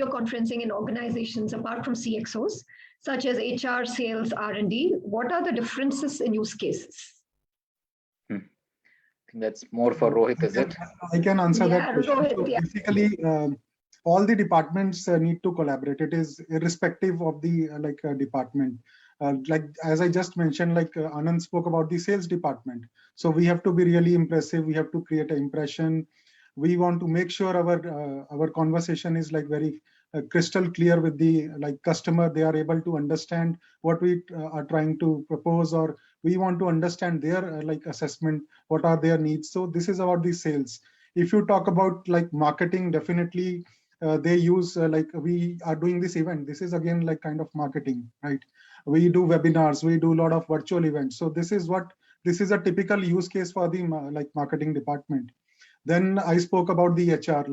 conferencing in organizations apart from CXOs, such as HR, sales, R&D? What are the differences in use cases? I think that's more for Rohit, is it? I can answer that question. Rohit, so basically, all the departments need to collaborate. It is irrespective of the department. Like as I just mentioned, like Anand spoke about the sales department. So we have to be really impressive. We have to create an impression. We want to make sure our conversation is like very crystal clear with the customer. They are able to understand what we are trying to propose, or we want to understand their assessment. What are their needs? So this is about the sales. If you talk about marketing, definitely they use we are doing this event. This is again kind of marketing, right? We do webinars, we do a lot of virtual events. So this is a typical use case for the marketing department. Then I spoke about the HR,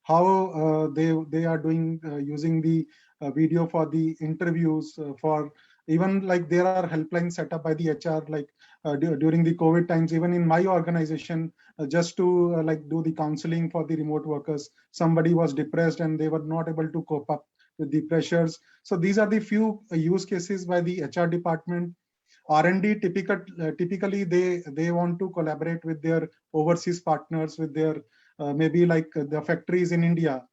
how they are doing using the video for the interviews, for even there are helplines set up by the HR during the COVID times. Even in my organization, just to do the counseling for the remote workers, somebody was depressed and they were not able to cope up with the pressures. So these are the few use cases by the HR department. R&D typically they want to collaborate with their overseas partners, with their maybe the factories in India,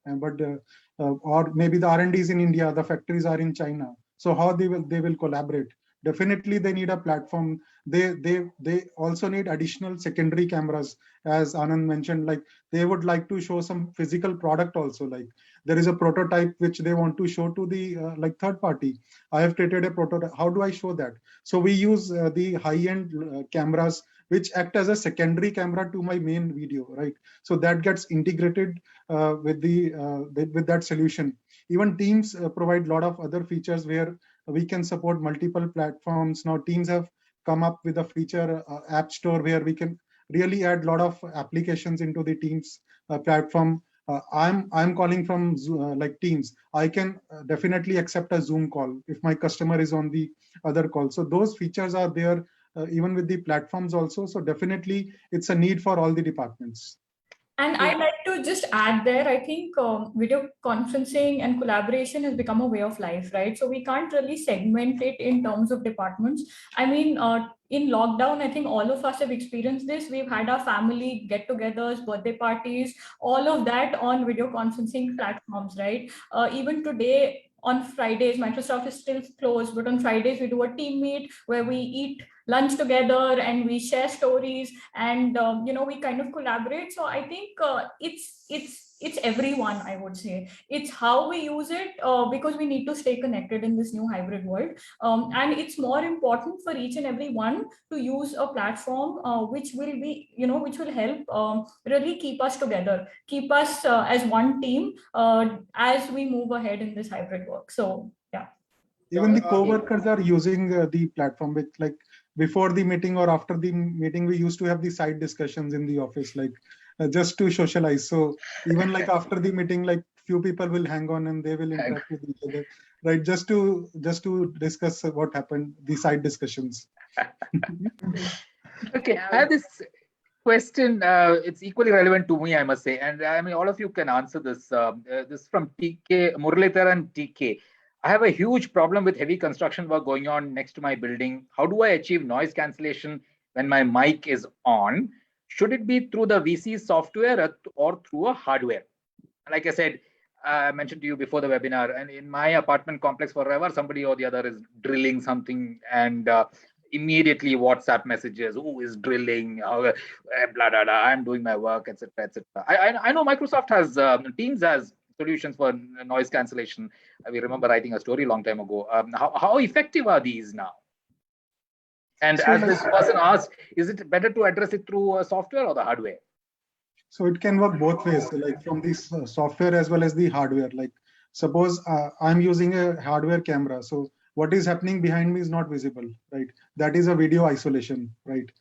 or maybe the R&D is in India, the factories are in China. So how they will collaborate? Definitely they need a platform. They also need additional secondary cameras, as Anand mentioned. They would like to show some physical product also. There is a prototype which they want to show to the third party. I have created a prototype. How do I show that? So we use the high-end cameras which act as a secondary camera to my main video, right? So that gets integrated with that solution. Even Teams provide a lot of other features where we can support multiple platforms. Now Teams have come up with a feature app store where we can really add a lot of applications into the Teams platform. I'm calling from Teams. I can definitely accept a Zoom call if my customer is on the other call. So those features are there even with the platforms also. So definitely it's a need for all the departments. And I'd like to just add there, I think video conferencing and collaboration has become a way of life, right? So we can't really segment it in terms of departments. I mean, in lockdown, I think all of us have experienced this. We've had our family get-togethers, birthday parties, all of that on video conferencing platforms, right? Even today, on Fridays, Microsoft is still closed, but on Fridays, we do a team meet where we eat lunch together and we share stories and we kind of collaborate. So I think it's everyone, I would say. It's how we use it because we need to stay connected in this new hybrid world, and it's more important for each and every one to use a platform which will help really keep us together, keep us as one team as we move ahead in this hybrid work. So yeah, even the co-workers are using the platform with before the meeting or after the meeting, we used to have the side discussions in the office, just to socialize. So even like after the meeting, like few people will hang on and they will interact with each other, right? Just to discuss what happened, the side discussions. Okay, I have this question. It's equally relevant to me, I must say, and I mean, all of you can answer this. This is from TK Muralidhar and TK. I have a huge problem with heavy construction work going on next to my building. How do I achieve noise cancellation when my mic is on? Should it be through the VC software or through a hardware? Like I said, I mentioned to you before the webinar, and in my apartment complex, forever somebody or the other is drilling something, and immediately WhatsApp messages, who is drilling, blah, blah, blah, I'm doing my work, etc., etc. I know Microsoft has, Teams has solutions for noise cancellation. We remember writing a story a long time ago. How effective are these now? And as this person asked, is it better to address it through software or the hardware? So it can work both ways, like from the software as well as the hardware. Like suppose I'm using a hardware camera. So what is happening behind me is not visible, right? That is a video isolation, right?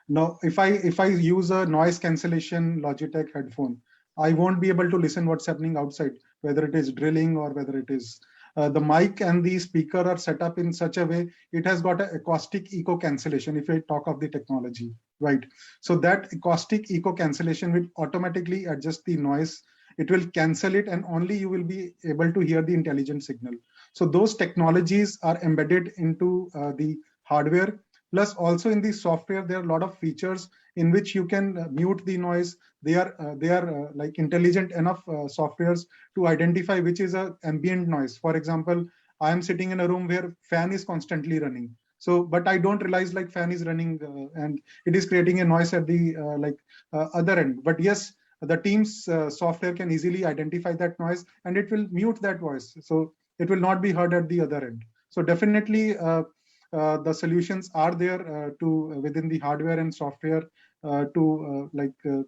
Now, if I use a noise cancellation Logitech headphone, I won't be able to listen what's happening outside, whether it is drilling or whether it is the mic and the speaker are set up in such a way, it has got an acoustic echo cancellation if I talk of the technology, right? So that acoustic echo cancellation will automatically adjust the noise. It will cancel it and only you will be able to hear the intelligent signal. So those technologies are embedded into the hardware. Plus also in the software, there are a lot of features in which you can mute the noise. They are like intelligent enough softwares to identify which is a ambient noise. For example, I am sitting in a room where fan is constantly running. So, but I don't realize like fan is running and it is creating a noise at the other end. But yes, the Teams software can easily identify that noise and it will mute that voice. So it will not be heard at the other end. So definitely the solutions are there within the hardware and software to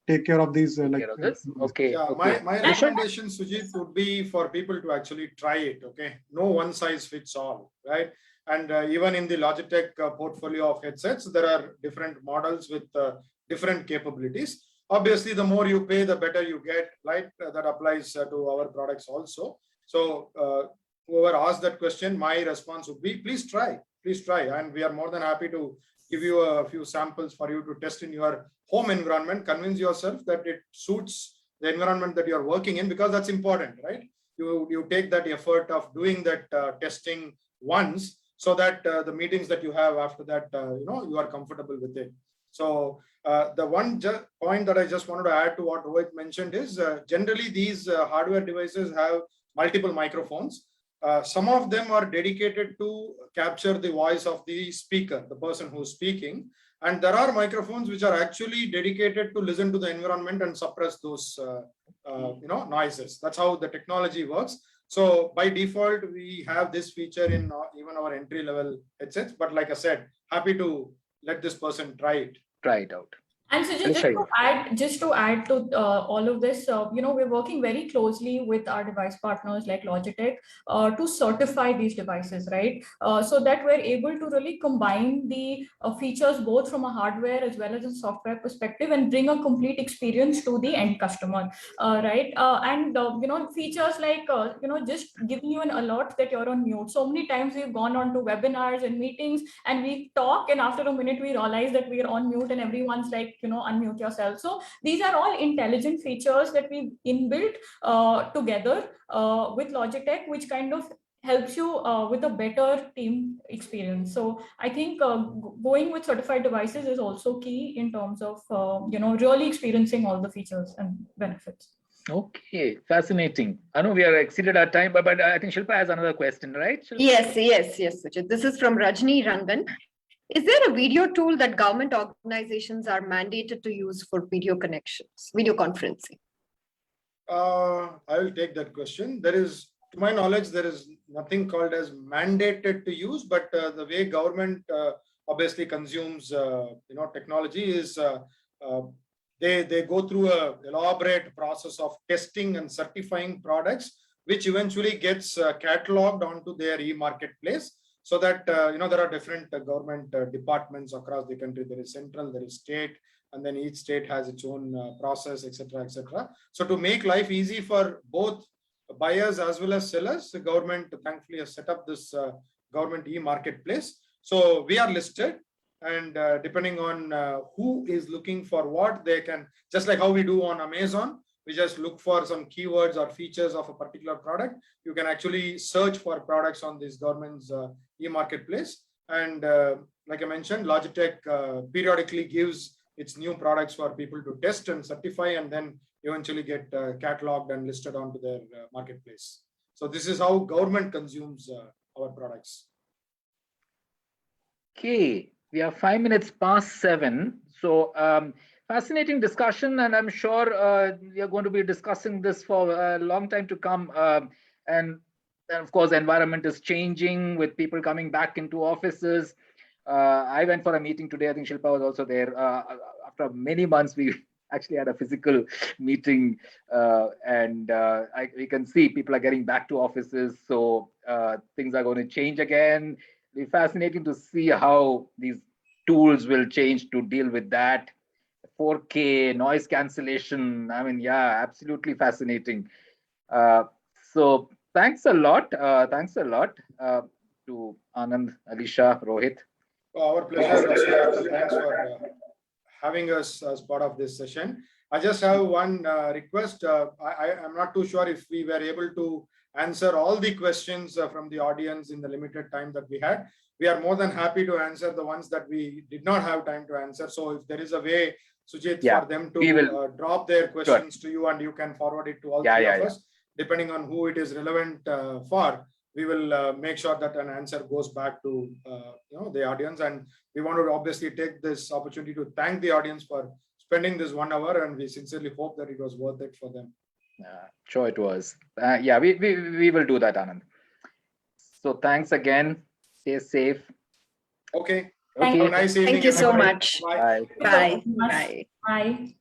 take care of these. Okay. Yeah, okay. my recommendation, Sujit, would be for people to actually try it. Okay, no one size fits all, right? And even in the Logitech portfolio of headsets, there are different models with different capabilities. Obviously, the more you pay, the better you get, right? That applies to our products also. So whoever asked that question, my response would be, please try, and we are more than happy to give you a few samples for you to test in your home environment, convince yourself that it suits the environment that you're working in, because that's important, right? You take that effort of doing that testing once, so that the meetings that you have after that, you are comfortable with it. So the one point that I just wanted to add to what Rohit mentioned is generally these hardware devices have multiple microphones. Some of them are dedicated to capture the voice of the speaker, the person who's speaking. And there are microphones which are actually dedicated to listen to the environment and suppress those noises. That's how the technology works. So by default, we have this feature in even our entry-level headsets. But like I said, happy to let this person try it. Try it out. And so just to add to all of this, we're working very closely with our device partners like Logitech to certify these devices, right? So that we're able to really combine the features both from a hardware as well as a software perspective and bring a complete experience to the end customer, right? Features like, just giving you an alert that you're on mute. So many times we've gone on to webinars and meetings and we talk, and after a minute we realize that we're on mute and everyone's like, unmute yourself. So these are all intelligent features that we inbuilt together with Logitech, which kind of helps you with a better team experience. So I think going with certified devices is also key in terms of, really experiencing all the features and benefits. Okay, fascinating. I know we are exceeded our time, but I think Shilpa has another question, right? Shilpa? Yes, Sujit. This is from Rajni Rangan. Is there a video tool that government organizations are mandated to use for video connections, video conferencing? I will take that question. There is, to my knowledge, there is nothing called as mandated to use, but the way government obviously consumes, technology is they go through an elaborate process of testing and certifying products, which eventually gets cataloged onto their e-marketplace. So that, there are different government departments across the country. There is central, there is state, and then each state has its own process, etc., etc. So to make life easy for both buyers as well as sellers, the government thankfully has set up this government e-marketplace. So we are listed, and depending on who is looking for what, they can, just like how we do on Amazon, we just look for some keywords or features of a particular product. You can actually search for products on this government's e-marketplace. And like I mentioned, Logitech periodically gives its new products for people to test and certify, and then eventually get cataloged and listed onto their marketplace. So this is how government consumes our products. Okay, we are 5 minutes past 7. So fascinating discussion, and I'm sure we are going to be discussing this for a long time to come. And of course, the environment is changing with people coming back into offices. I went for a meeting today. I think Shilpa was also there. After many months, we actually had a physical meeting, and we can see people are getting back to offices. So things are going to change again. It'll be fascinating to see how these tools will change to deal with that. 4K, noise cancellation. I mean, yeah, absolutely fascinating. So thanks a lot. Thanks a lot to Anand, Alysha, Rohit. Our pleasure. Thanks for having us as part of this session. I just have one request. I'm not too sure if we were able to answer all the questions from the audience in the limited time that we had. We are more than happy to answer the ones that we did not have time to answer. So if there is a way, Sujit, for them to drop their questions to you, and you can forward it to all three of us, depending on who it is relevant for, we will make sure that an answer goes back to the audience. And we want to obviously take this opportunity to thank the audience for spending this 1 hour, and we sincerely hope that it was worth it for them. Sure it was. Yeah, we will do that, Anand. So thanks again. Stay safe. Okay. Thank Have a nice evening. Thank you so everybody. much. Bye. Bye. Bye. Bye.